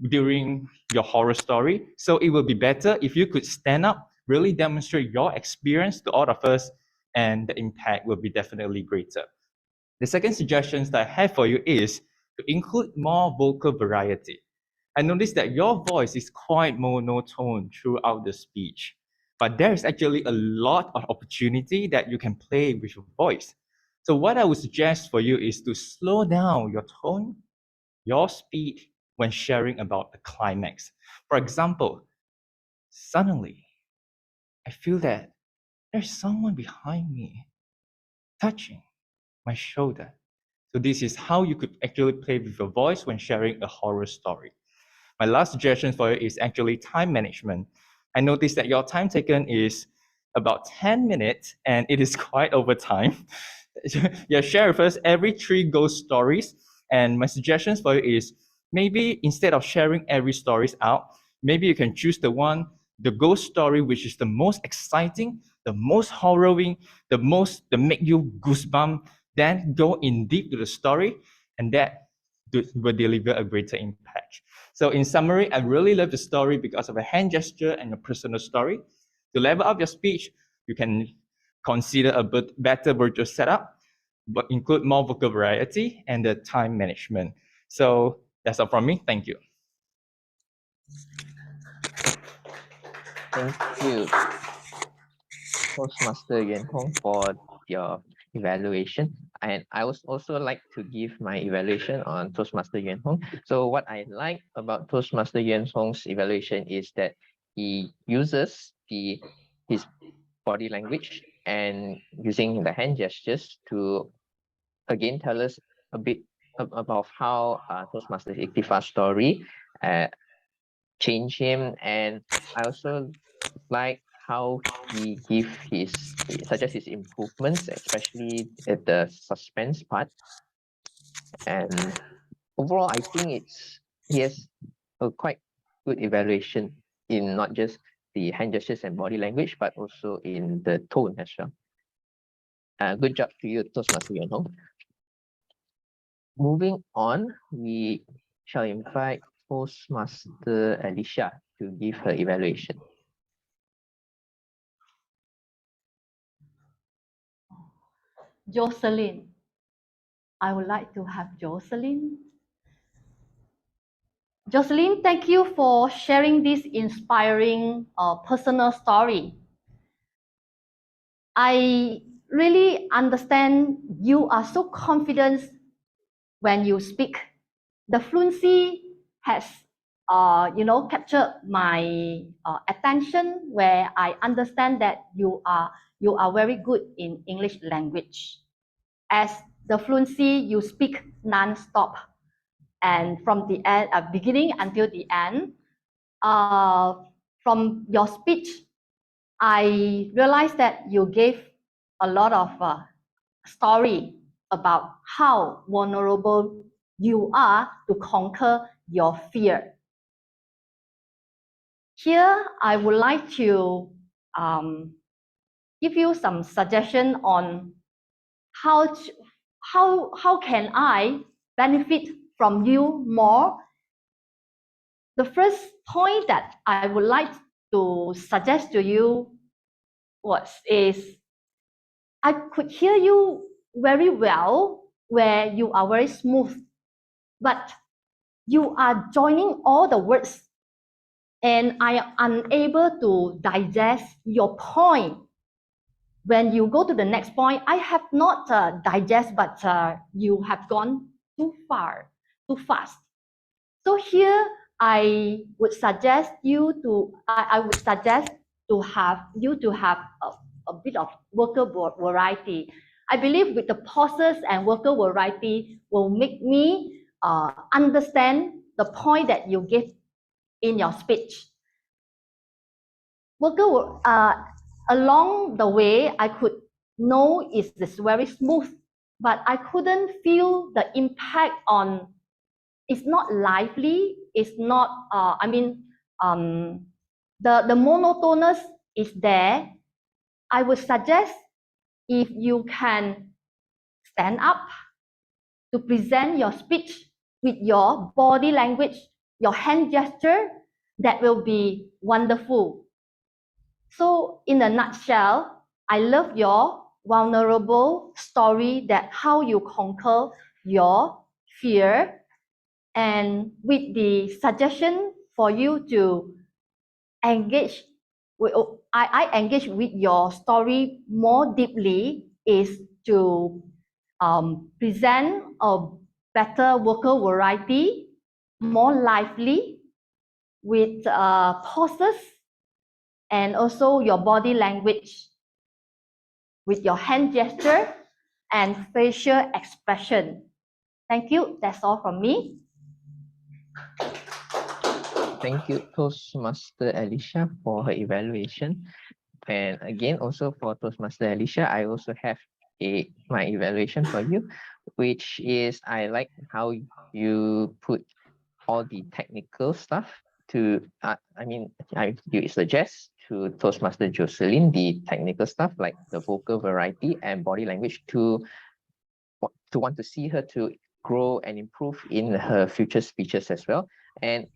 during your horror story. So it will be better if you could stand up, really demonstrate your experience to all of us, and the impact will be definitely greater. The second suggestions that I have for you is to include more vocal variety. I noticed that your voice is quite monotone throughout the speech, but there is actually a lot of opportunity that you can play with your voice. So what I would suggest for you is to slow down your tone, your speed when sharing about the climax. For example, suddenly, I feel that there's someone behind me touching my shoulder. So this is how you could actually play with your voice when sharing a horror story. My last suggestion for you is actually time management. I noticed that your time taken is about 10 minutes and it is quite over time. You share with us every 3 ghost stories. And my suggestions for you is maybe instead of sharing every stories out, maybe you can choose the ghost story, which is the most exciting, the most harrowing, the make you goosebump, then go in deep to the story, and that will deliver a greater impact. So in summary, I really love the story because of a hand gesture and your personal story. To level up your speech, you can consider a bit better virtual setup, but include more vocal variety and the time management. So that's all from me. Thank you. Thank you, Toastmaster Yuan-Hong, for your evaluation. And I would also like to give my evaluation on Toastmaster Yuan-Hong. So what I like about Toastmaster Yuan-Hong's evaluation is that he uses his body language and using the hand gestures to again tell us a bit about how Toastmaster Ikhtifar's story changed him. And I also like how he suggests his improvements, especially at the suspense part. And overall, I think he has a quite good evaluation in not just the hand gestures and body language, but also in the tone as well. Good job to you, Toastmaster Yuan-Hong. Moving on, we shall invite Toastmaster Alicia to give her evaluation. Jocelyn. I would like to have Jocelyn. Jocelyn, thank you for sharing this inspiring personal story. I really understand you are so confident when you speak. The fluency has, captured my attention, where I understand that you are very good in English language. As the fluency, you speak non-stop, and from the end, beginning until the end. From your speech, I realized that you gave a lot of story about how vulnerable you are to conquer your fear. Here, I would like to give you some suggestion on how can I benefit from you more the first point that I would like to suggest to you is I could hear you very well where you are very smooth, but you are joining all the words and I am unable to digest your point. When you go to the next point, I have not digest, but you have gone too far, too fast. So here I would suggest you to, I would suggest to have you to have a bit of vocal variety. I believe with the pauses and vocal variety will make me understand the point that you give in your speech. Vocal, along the way, I could know it's very smooth, but I couldn't feel the impact on, it's not lively, it's not, the monotonous is there. I would suggest if you can stand up to present your speech with your body language, your hand gesture, that will be wonderful. So in a nutshell, I love your vulnerable story that how you conquer your fear, and with the suggestion for you to engage with, I engage with your story more deeply is to present a better vocal variety, more lively, with pauses, and also your body language, with your hand gesture and facial expression. Thank you. That's all from me. Thank you, Toastmaster Alicia, for her evaluation. And again, also for Toastmaster Alicia, I also have my evaluation for you, which is I like how you put all the technical stuff to, you suggest to Toastmaster Jocelyn the technical stuff like the vocal variety and body language to want to see her to grow and improve in her future speeches as well. And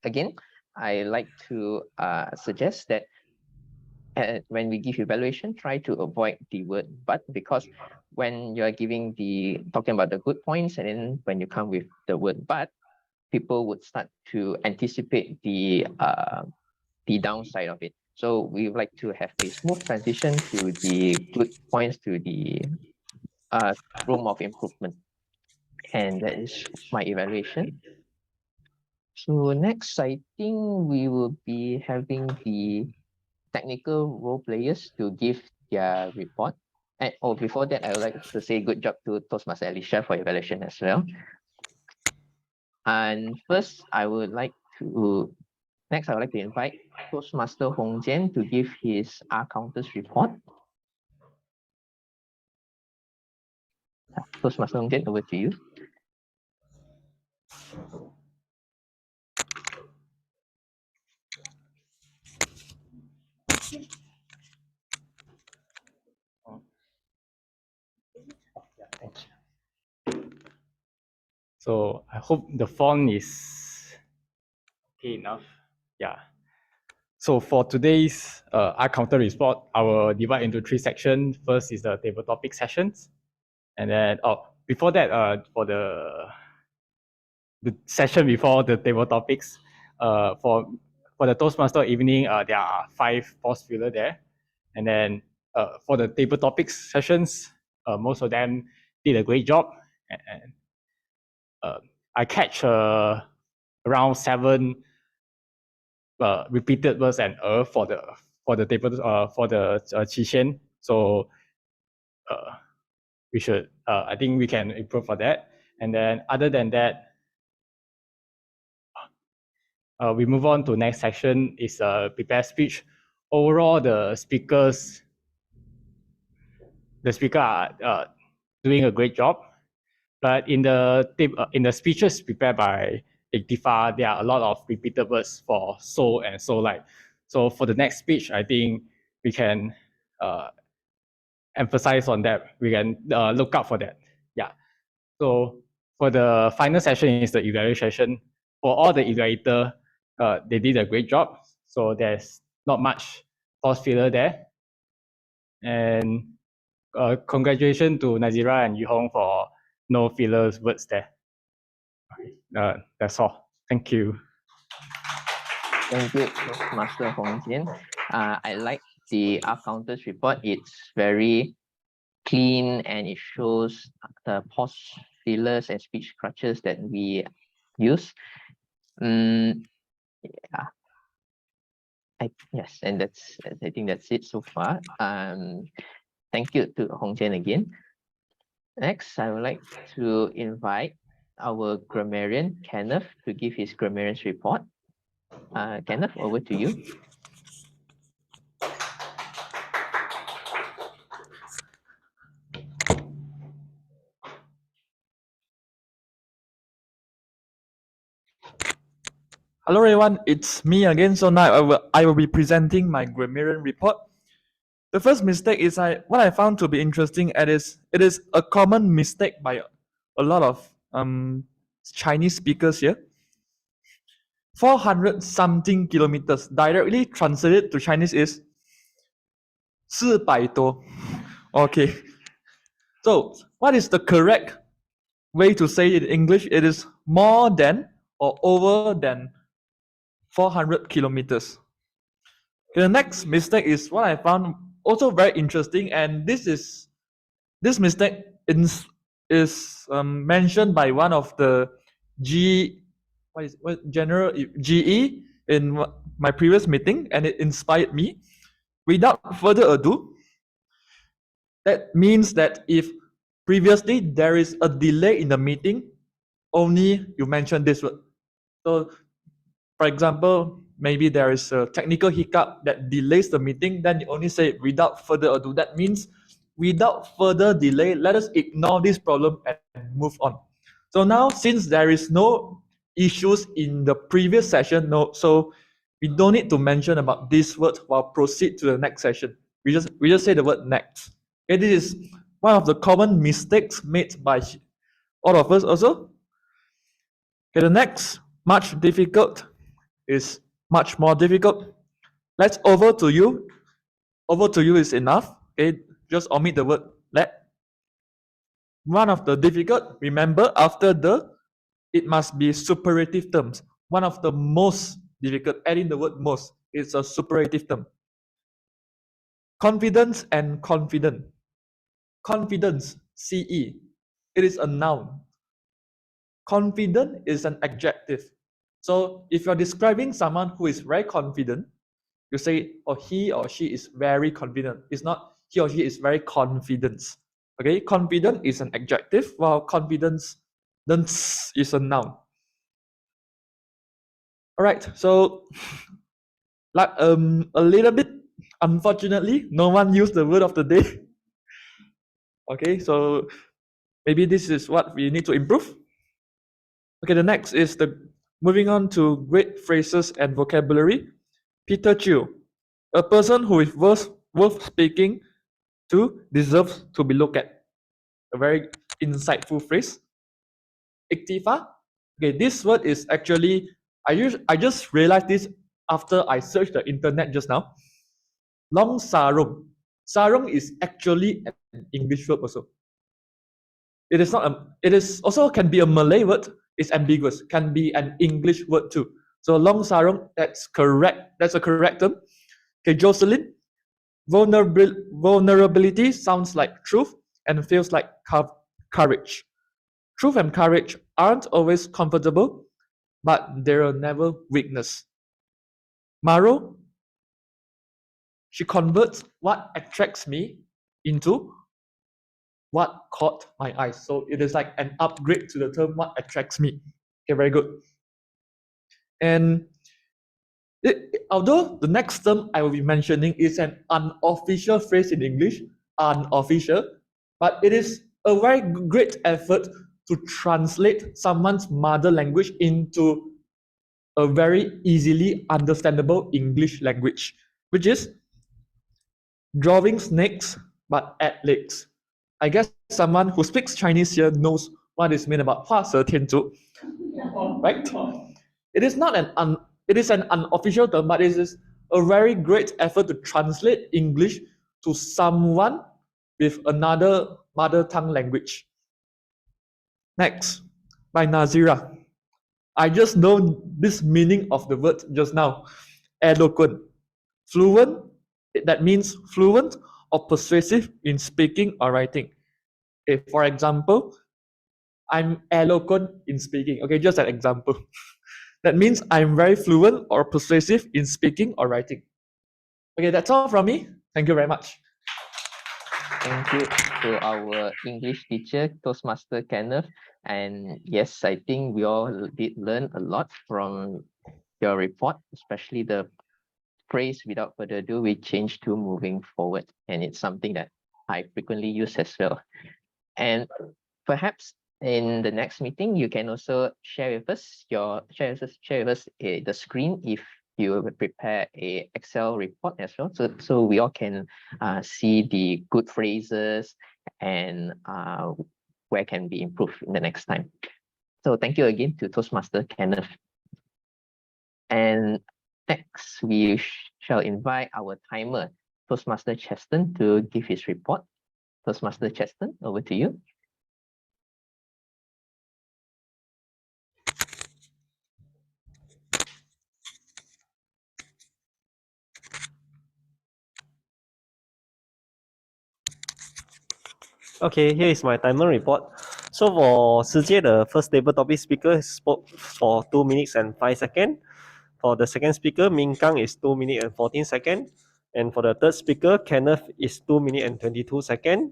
again, I like to suggest that when we give evaluation, try to avoid the word but, because when you're talking about the good points, and then when you come with the word but, people would start to anticipate the downside of it. So we would like to have a smooth transition to the good points, to the room of improvement. And that is my evaluation. So next, I think we will be having the technical role players to give their report. And before that, I would like to say good job to Toastmaster Alicia for evaluation as well. And first, I would like to invite Toastmaster 𝐿𝐥𝐻 to give his 𝐼𝐴𝐼𝐿 report. Toastmaster 𝐿𝐥𝐻, over to you. Thank you. So I hope the font is okay enough. Yeah. So for today's 𝐼𝐴𝐼𝐿 report, I will divide into 3 sections. First is the table topic sessions. And then, before that, for the session before the table topics, for the Toastmaster evening, there are 5 pause filler there. And then for the table topics sessions, most of them did a great job. And I catch around 7 repeated words and for the table for the 𝐿𝐥𝐻. So we should I think we can improve for that. And then other than that, we move on to next section is prepare speech. Overall, the speaker are doing a great job, but in the speeches prepared by 𝐸𝐸𝑡, there are a lot of repeated words for so and so like. So for the next speech, I think we can emphasize on that. We can look out for that. Yeah. So for the final session is the evaluation session. For all the evaluator, they did a great job. So there's not much pause filler there. And congratulations to Nazira and Yu-Hong for no fillers words there. That's all. Thank you. Thank you, Master Hong-Jian. I like the 𝐼𝐿 report. It's very clean and it shows the pause fillers and speech crutches that we use. Yeah. Yes, and I think that's it so far. Thank you to Hong-Jian again. Next, I would like to invite our grammarian, Kenneth, to give his grammarian's report. Kenneth, over to you. Hello everyone, it's me again. So now I will be presenting my grammarian report. The first mistake is what I found to be interesting it is a common mistake by a lot of Chinese speakers here. 400 something kilometers directly translated to Chinese is 400多. Okay. So what is the correct way to say it in English? It is more than or over than 400 kilometers. The next mistake is what I found also very interesting, and this mistake is mentioned by one of the General GE in my previous meeting, and it inspired me. Without further ado, that means that if previously there is a delay in the meeting, only you mention this word. So, for example, maybe there is a technical hiccup that delays the meeting, then you only say without further ado. That means without further delay, let us ignore this problem and move on. So now, since there is no issues in the previous session, so we don't need to mention about this word while proceed to the next session. We just say the word next. Okay, this is one of the common mistakes made by all of us also. Okay, the next much difficult is much more difficult. Let's over to you. Over to you is enough. Okay, just omit the word let. One of the difficult, remember after the, it must be superlative terms. One of the most difficult, adding the word most, it's a superlative term. Confidence and confident. Confidence, CE, it is a noun. Confident is an adjective. So if you're describing someone who is very confident, you say, oh, he or she is very confident. It's not he or she is very confident. Okay, confident is an adjective, while confidence is a noun. All right, so like a little bit, unfortunately, no one used the word of the day. Okay, so maybe this is what we need to improve. Okay, the next is moving on to great phrases and vocabulary. Peter Chiu, a person who is worth speaking to deserves to be looked at. A very insightful phrase. Iktifa, okay, this word is actually, I just realized this after I searched the internet just now. Long sarung. Sarung is actually an English verb also. It is not it is also can be a Malay word. It's ambiguous. Can be an English word too. So long sarung, that's correct. That's a correct term. Okay, Jocelyn, vulnerability sounds like truth and feels like courage. Truth and courage aren't always comfortable, but they're never weakness. Maro, she converts what attracts me into what caught my eye. So it is like an upgrade to the term what attracts me. Okay, very good. And although the next term I will be mentioning is an unofficial phrase in English, unofficial, but it is a very great effort to translate someone's mother language into a very easily understandable English language, which is drawing snakes but add legs. I guess someone who speaks Chinese here knows what is meant about 画蛇添足, right? It It is an unofficial term, but it is a very great effort to translate English to someone with another mother tongue language. Next, by Nazira. I just know this meaning of the word just now. Eloquent. Fluent, that means fluent or persuasive in speaking or writing. Okay, for example, I'm eloquent in speaking. Okay, just an example. That means I'm very fluent or persuasive in speaking or writing. Okay, that's all from me. Thank you very much. Thank you to our English teacher, Toastmaster Kenneth. And yes, I think we all did learn a lot from your report, especially the phrase "without further ado, we change to moving forward." And it's something that I frequently use as well. And perhaps in the next meeting, you can also share with us the screen if you will prepare a Excel report as well, so we all can see the good phrases and where can be improved in the next time. So thank you again to Toastmaster Kenneth. And next, we shall invite our timer, Toastmaster Cheston, to give his report. Toastmaster Cheston, over to you. Okay, here is my timer report. So for 𝐶𝐺𝐻, the first table topic speaker spoke for 2 minutes and 5 seconds. For the second speaker, 𝐵𝐸 is 2 minutes and 14 seconds. And for the third speaker, Kenneth, is 2 minutes and 22 seconds.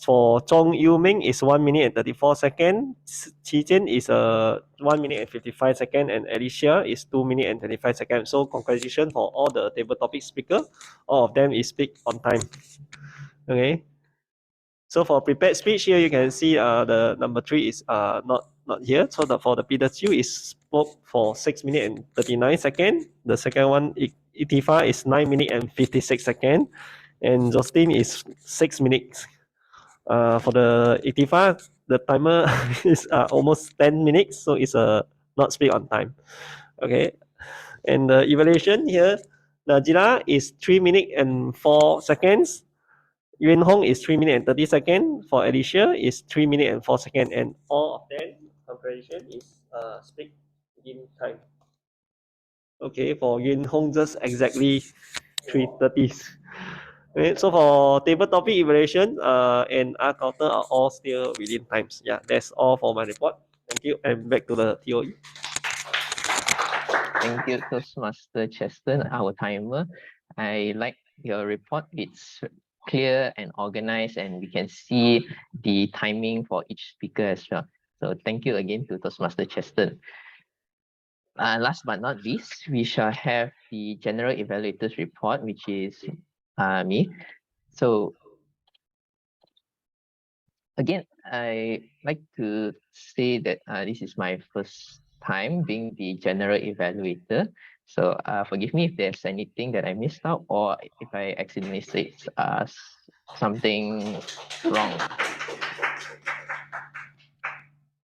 For Chong Yu-Ming is 1 minute and 34 seconds. Qi-Jian is 1 minute and 55 seconds. And Alicia is 2 minutes and 25 seconds. So congratulations for all the table topic speaker. All of them is speak on time. Okay. So for prepared speech here, you can see the number 3 is not here. So for the Peter Chiu is spoke for 6 minutes and 39 seconds. The second one, Itifa, is 9 minutes and 56 seconds. And Justin is 6 minutes. For the Itifa, the timer is almost 10 minutes, so it's not speak on time. Okay. And the evaluation here, Najila is 3 minutes and 4 seconds. Yuan Hong is 3 minutes and 30 seconds. For Alicia is 3 minutes and 4 seconds. And all of them, comparison is speak in time. Okay, for Yuan Hong, just exactly 3:30. Okay, so for table topic evaluation and 𝐷 counter are all still within times. Yeah, that's all for my report. Thank you, and back to the TOE. Thank you, Toastmaster Cheston, our timer. I like your report. It's clear and organized, and we can see the timing for each speaker as well. So thank you again to Toastmaster Cheston. Last but not least, we shall have the General Evaluator's report, which is me. So again, I like to say that this is my first time being the General Evaluator. So forgive me if there's anything that I missed out or if I accidentally said something wrong.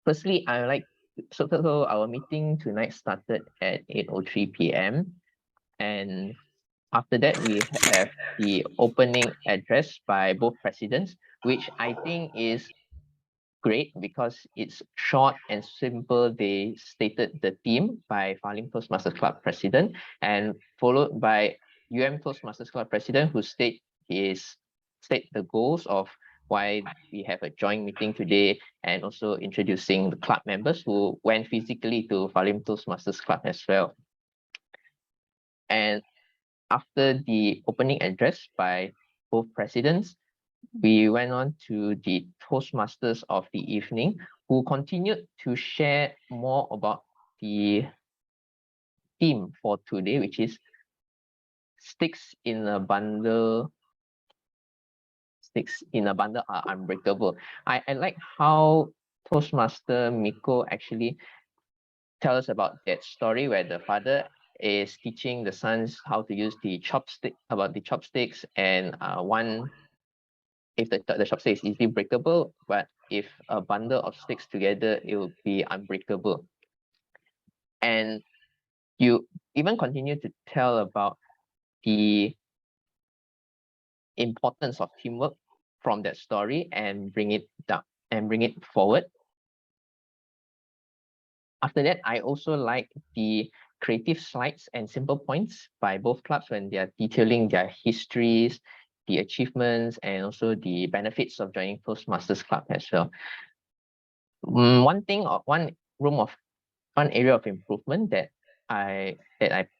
Firstly, I like so our meeting tonight started at 8:03 p.m. and after that we have the opening address by both presidents, which I think is great because it's short and simple. They stated the theme by Farlim Toastmasters Club President and followed by Toastmasters Club President, who state the goals of why we have a joint meeting today, and also introducing the club members who went physically to Farlim Toastmasters Club as well. And after the opening address by both presidents, we went on to the Toastmasters of the evening, who continued to share more about the theme for today, which is sticks in a bundle are unbreakable. I like how Toastmaster Miko actually tells about that story where the father is teaching the sons how to use the chopsticks, and if the chopstick is easily breakable, but if a bundle of sticks together, it will be unbreakable. And you even continue to tell about the importance of teamwork from that story and bring it down and bring it forward. After that, I also like the creative slides and simple points by both clubs when they are detailing their histories, the achievements, and also the benefits of joining Toastmasters Club as well. One area of improvement that I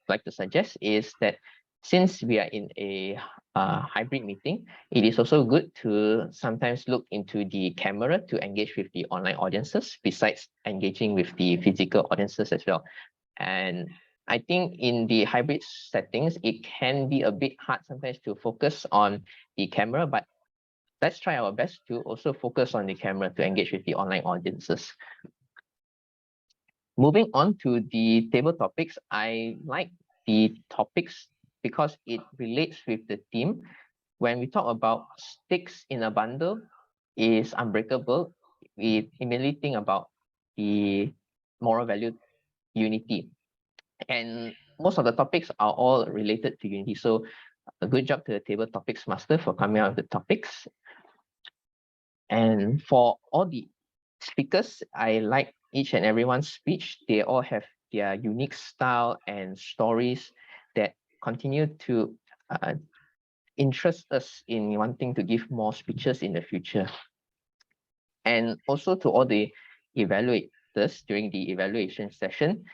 like to suggest is that since we are in a hybrid meeting, it is also good to sometimes look into the camera to engage with the online audiences besides engaging with the physical audiences as well. And I think in the hybrid settings, it can be a bit hard sometimes to focus on the camera, but let's try our best to also focus on the camera to engage with the online audiences. Moving on to the table topics, I like the topics because it relates with the theme. When we talk about sticks in a bundle is unbreakable, we immediately think about the moral value unity. And most of the topics are all related to unity. So a good job to the table topics master for coming out with the topics. And for all the speakers, I like each and everyone's speech. They all have their unique style and stories that continue to interest us in wanting to give more speeches in the future. And also to all the evaluators during the evaluation session,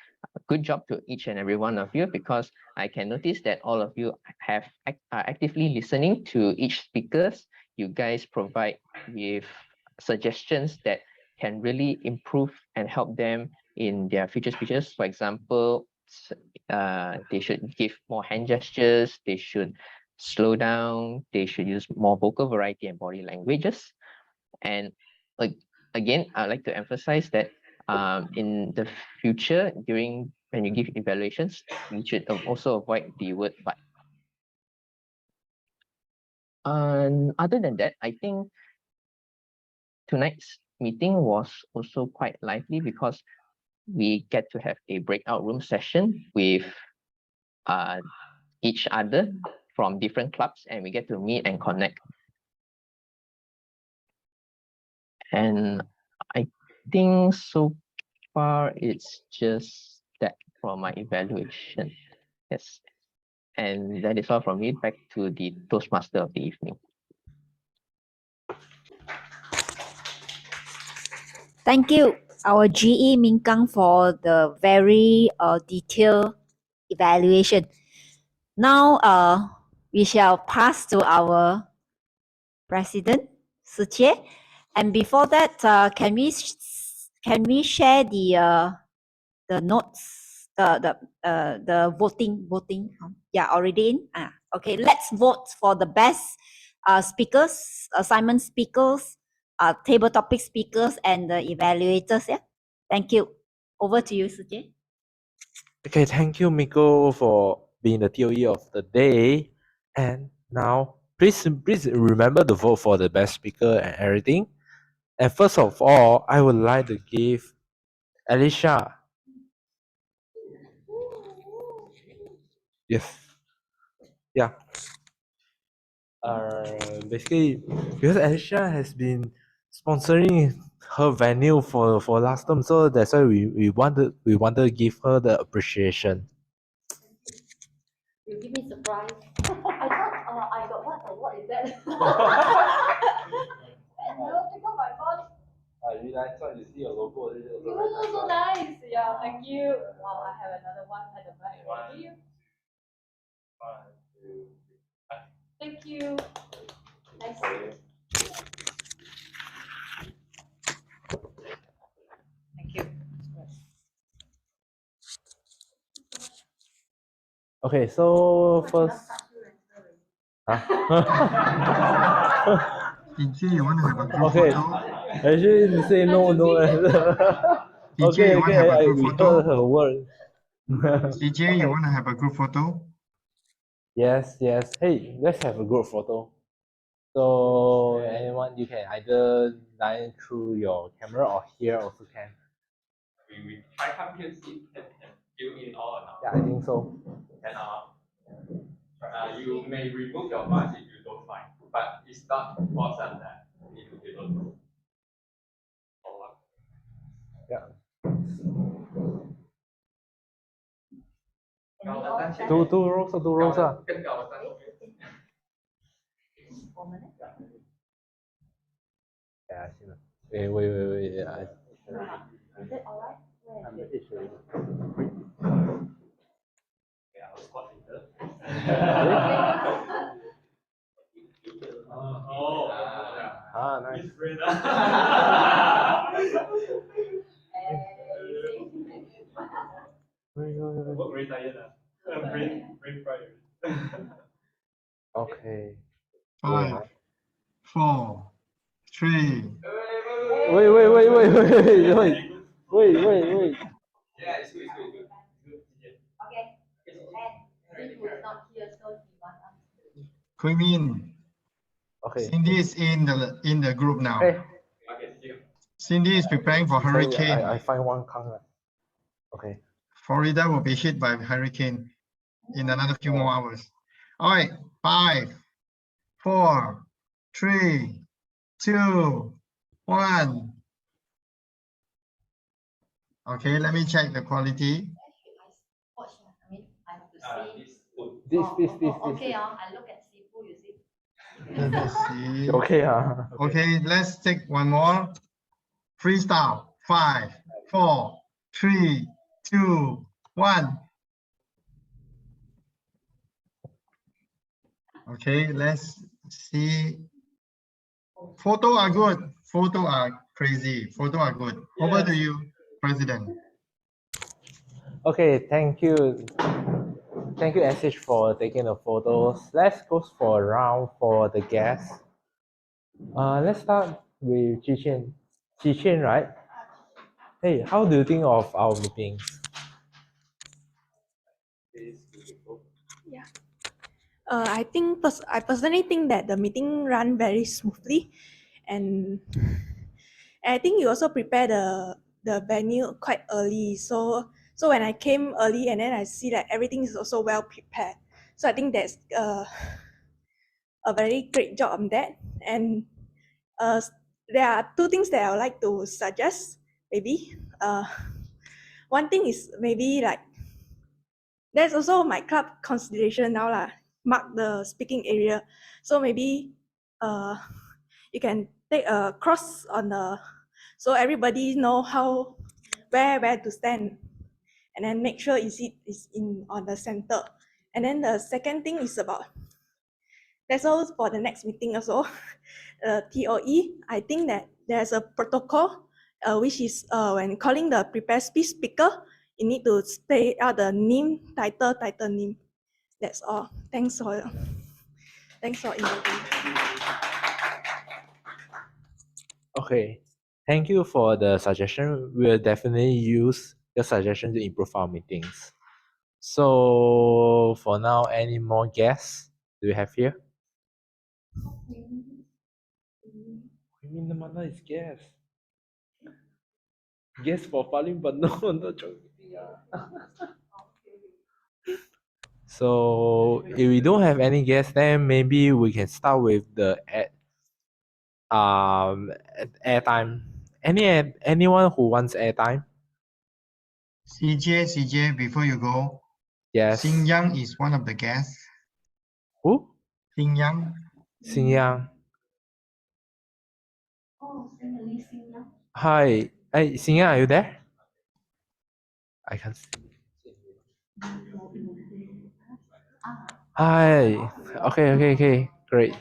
good job to each and every one of you, because I can notice that all of you are actively listening to each speakers. You guys provide with suggestions that can really improve and help them in their future speeches. For example, they should give more hand gestures, they should slow down, they should use more vocal variety and body languages. And again, I'd like to emphasize that in the future, when you give evaluations, you should also avoid the word but. And other than that, I think tonight's meeting was also quite lively because we get to have a breakout room session with each other from different clubs, and we get to meet and connect. And I think so far it's just that from my evaluation. Yes. And that is all from me. Back to the Toastmaster of the evening. Thank you, our 𝐺𝐸𝐵𝐮𝐿, for the very detailed evaluation. Now, we shall pass to our President, 𝐶𝐤. And before that, can we share the notes, the voting? Yeah, already in. Okay, let's vote for the best speakers, assignment speakers, table topic speakers, and the evaluators. Yeah, thank you. Over to you, 𝐶𝐤. Okay, thank you, Miko, for being the TOE of the day. And now, please remember to vote for the best speaker and everything. And first of all, I would like to give Alicia. Yes. Yeah. Basically, because Alicia has been sponsoring her venue for last term, so that's why we wanted to give her the appreciation. You give me surprise. I thought I got what award is that? No, take off my phone. Really nice one. You see your logo. You look so nice. Yeah, thank you. Wow, I have another one at the back. Thank you. Thank you. Nice. Thank you. Okay, so first. 𝐺𝐸, you want to have a group Okay. photo? Actually, you say no. 𝐺𝐸, you want to have a group we photo? heard her word. 𝐺𝐸, you want to have a group photo? Yes. Hey, let's have a group photo. So anyone, you can either line through your camera or here also can. We try come here, see. fill in all or not? Yeah, I think so. And you may remove your marks if you don't find, but it's not important that you need to be able to follow up. Yeah. Two rows ah. Yeah, I see that. Wait. Yeah, Is it all right? I'm actually. Yeah, I'll spot later. Nice. Work very tired. Brain fried. Okay. 5, 4, 3. Wait. Yeah, it's good. Okay. And Steve was not here, so he wants us to. Hui-Min. Okay. Cindy is in the group now. Hey. Okay, see you. Cindy is preparing for hurricane. I find one count. Okay. Florida will be hit by hurricane in another few more hours. All right, 5, 4, 3, 2, 1. Okay, let me check the quality. This. Okay, I look at Sifu, you see. Let's see. Okay. Okay, let's take one more. Freestyle. 5, 4, 3, 2, 1. Okay, let's see. Photo are good. Photo are crazy. Photo are good. Over to you, President. Okay, thank you. Thank you, SH, for taking the photos. Let's go for a round for the guests. Let's start with Qichen. Qichen, right? Hey, how do you think of our meetings? Yeah. I personally think that the meeting ran very smoothly, and I think you also prepare the venue quite early. So when I came early and then I see that everything is also well prepared. So I think that's a very great job on that. And there are two things that I would like to suggest. Maybe one thing is maybe like there's also my club consideration now lah. Mark the speaking area. So maybe you can take a cross on the so everybody know where to stand, and then make sure is in on the center. And then the second thing is about that's all for the next meeting also. TOE, I think that there's a protocol which is when calling the prepared speech speaker, you need to state out the name, title name. That's all. Thanks for inviting. Okay, thank you for the suggestion. We'll definitely use your suggestion to improve our meetings. So for now, any more guests do you have here? You mean the mana is guest? Guest for Farlim, but no joint meeting. So if we don't have any guests, then maybe we can start with the airtime. Anyone who wants airtime? CJ, before you go. Yes. Xing Yang is one of the guests. Who? Xing Yang. Xing Yang. Oh, Xing Yang. Hi. Hey, Xing Yang, are you there? I can't see. Hi. Okay. Great.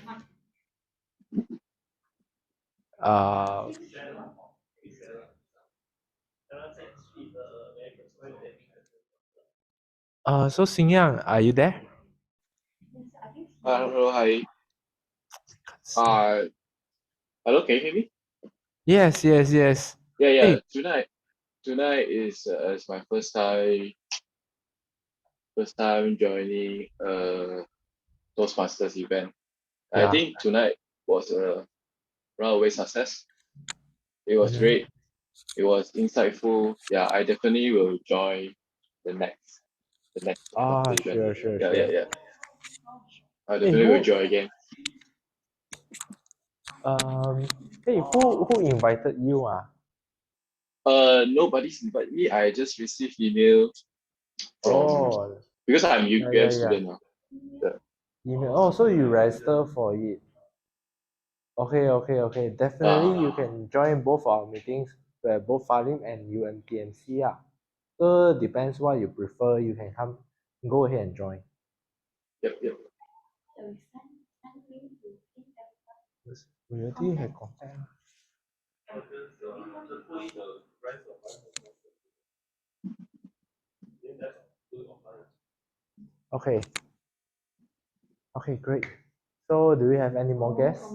So Xing Yang, are you there? Hello, hi. Hello, can you hear me? Yes. Yeah. Hey. Tonight is my first time joining Toastmasters event. Yeah. I think tonight was a runaway success. It was great. It was insightful. Yeah, I definitely will join the next Ah, conversation. sure. Yeah. I Hey, definitely will who, join again. hey, who invited you? Nobody's invited me. I just received email from Oh, because I'm a yeah. UPM student now. Yeah. Email. Oh, so you register for it. Okay. Definitely you can join both our meetings, both Farlim and UMTMC. So depends what you prefer. You can go ahead and join. Yep. We already have contact. Okay. Okay, great. So do we have any more guests?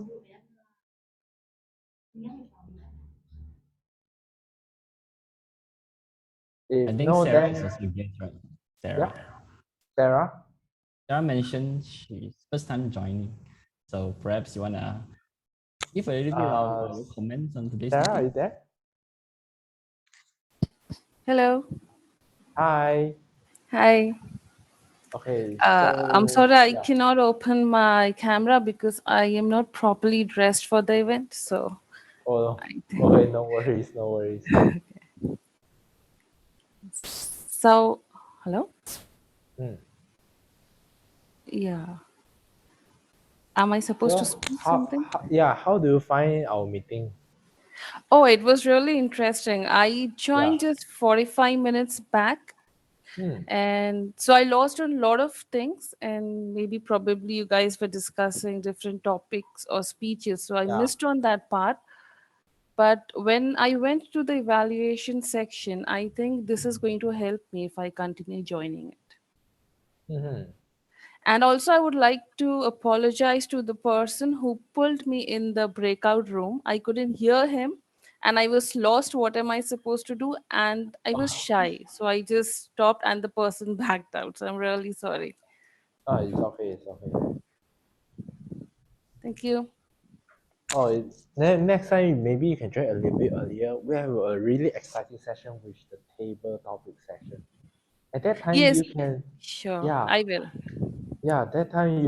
If I think no, Sarah then is also guest, right? yeah, Sarah. Sarah mentioned she's first time joining, so perhaps you wanna give a little bit of our comments on today's Sarah, are meeting. you there? Hello. Hi. Hi. Okay. I'm So sorry I yeah. cannot open my camera because I am not properly dressed for the event. So. Oh, okay. No worries. So, hello. Hmm. Yeah. Am I supposed to So speak something? how do you find our meeting? Oh, it was really interesting. I joined just 45 minutes back. And so I lost a lot of things, and maybe probably you guys were discussing different topics or speeches. So I missed on that part. But when I went to the evaluation section, I think this is going to help me if I continue joining it. And also, I would like to apologize to the person who pulled me in the breakout room. I couldn't hear him and I was lost. What am I supposed to do? And I was shy. So I just stopped and the person backed out. So I'm really sorry. Oh, it's okay. Thank you. Oh, next time maybe you can join a little bit earlier. We have a really exciting session with the table topic session. At that time Yes, you can sure, I will. Yeah, that time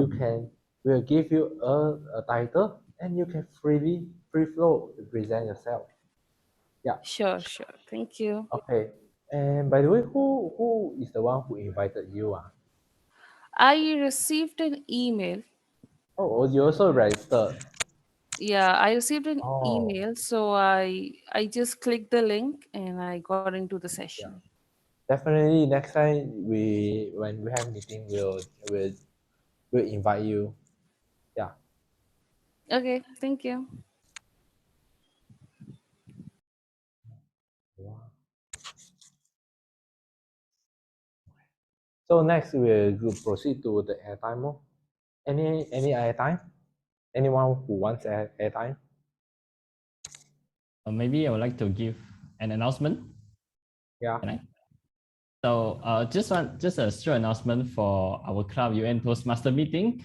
we'll give you a title and you can free flow to present yourself. Yeah. Sure. Thank you. Okay. And by the way, who is the one who invited you? I received an email. Oh, you also registered. Yeah, I received an email. So I just clicked the link and I got into the session. Definitely next time when we have meeting we'll invite you. Yeah. Okay, thank you. So next we'll proceed to the airtime. Any airtime? Anyone who wants airtime? Maybe I would like to give an announcement. Yeah. Can I? So just a short announcement for our club UN Toastmaster meeting.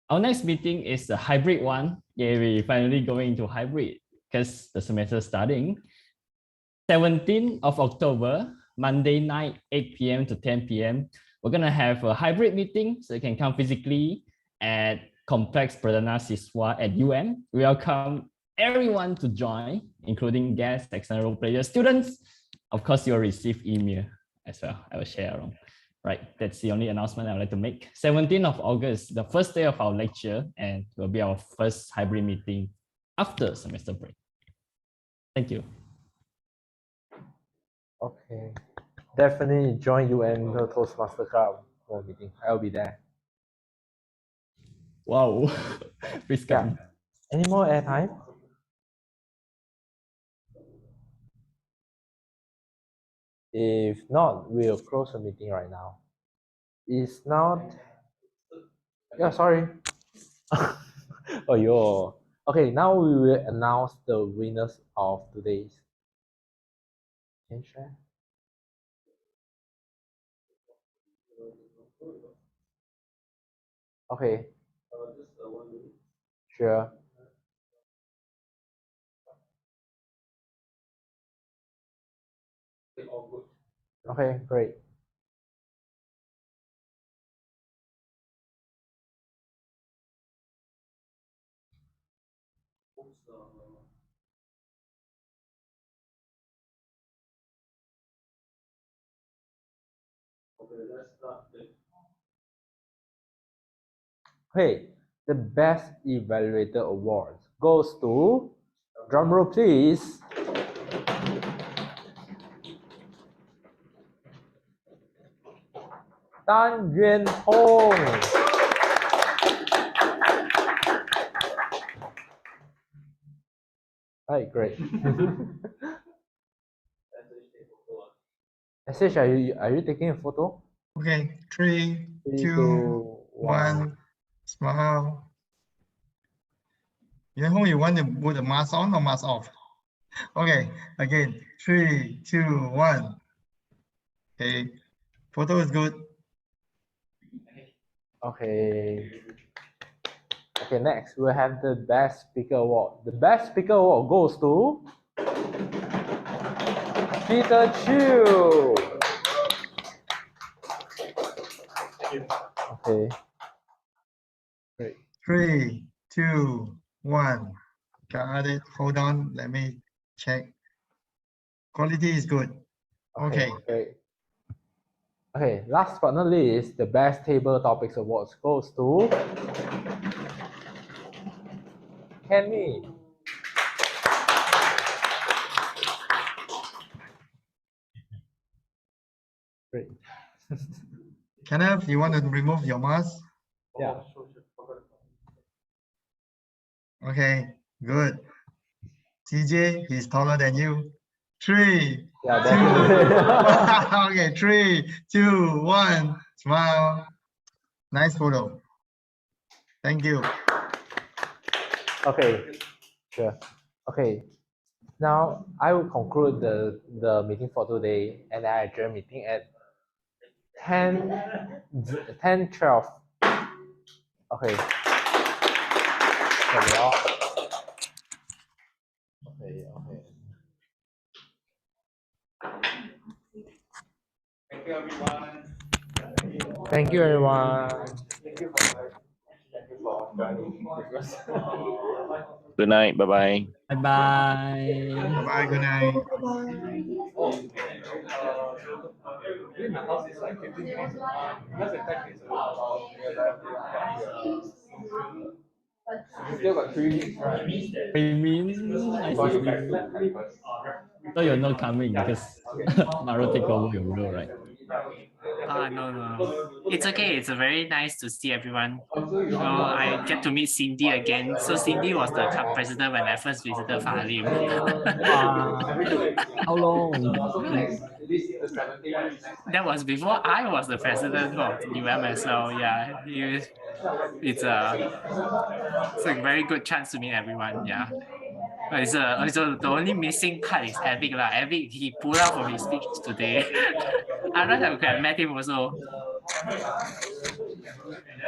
Our next meeting is a hybrid one. Yeah, we finally going into hybrid because the semester is starting. 17th of October, Monday night, 8 p.m. to 10 p.m. We're gonna have a hybrid meeting, so you can come physically at Complex Pradana Siswa at UM. We welcome everyone to join, including guests, external role players, students. Of course, you'll receive email as well. I will share around. Right, that's the only announcement I would like to make. 17th of August, the first day of our lecture, and will be our first hybrid meeting after semester break. Thank you. Okay. Definitely join UM Toastmaster Club for meeting. I'll be there. Wow. Please come. Any more airtime? If not, we'll close the meeting right now. It's not. Yeah, sorry. Oh, yo. Okay, now we will announce the winners of today's. Can you share? Okay. Sure. Okay, great. Okay, the best evaluator award goes to, drumroll please, Tan Yuan Hong. Right, great. SH, are you taking a photo? Okay, 3, 3, 2, 2, 1, smile. Yuan Hong, you want to put the mask on or mask off? Okay, again, 3, 2, 1. Okay, photo is good. Okay. Okay, next we'll have the best speaker award. The best speaker award goes to Peter Chu. Okay. Great. 3, 2, 1. Got it. Hold on. Let me check. Quality is good. Okay. Great. Okay, last but not least, the best table topics awards goes to Kenny. Great. Kenneth, you want to remove your mask? Yeah. Okay, good. TJ, he's taller than you. 3, Yeah, 2, definitely. okay, 3, 2, 1. Smile. Nice photo. Thank you. Okay, sure. Okay, now I will conclude the meeting for today, and I adjourn meeting at 10:12. Okay. Okay. Thank you, everyone. Thank you, everyone. Thank you for joining. Good night. Bye-bye. Bye-bye. Bye-bye. Good night. My house is like 15 minutes. Because the tech is still got 3 weeks, right? Nice to see you. So you're not coming because Maro take over your role, right? No. It's okay. It's very nice to see everyone. I get to meet Cindy again. So Cindy was the club president when I first visited Farlim. How long? That was before I was the president of UMSL. Yeah, it's a very good chance to meet everyone. Yeah. But the only missing part is 𝐿𝐵𝐿 lah. 𝐿𝐵𝐿, he pulled out from his speech today. Otherwise, I could have met him also.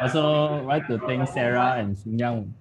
Also, like to thank Sarah and Xingyang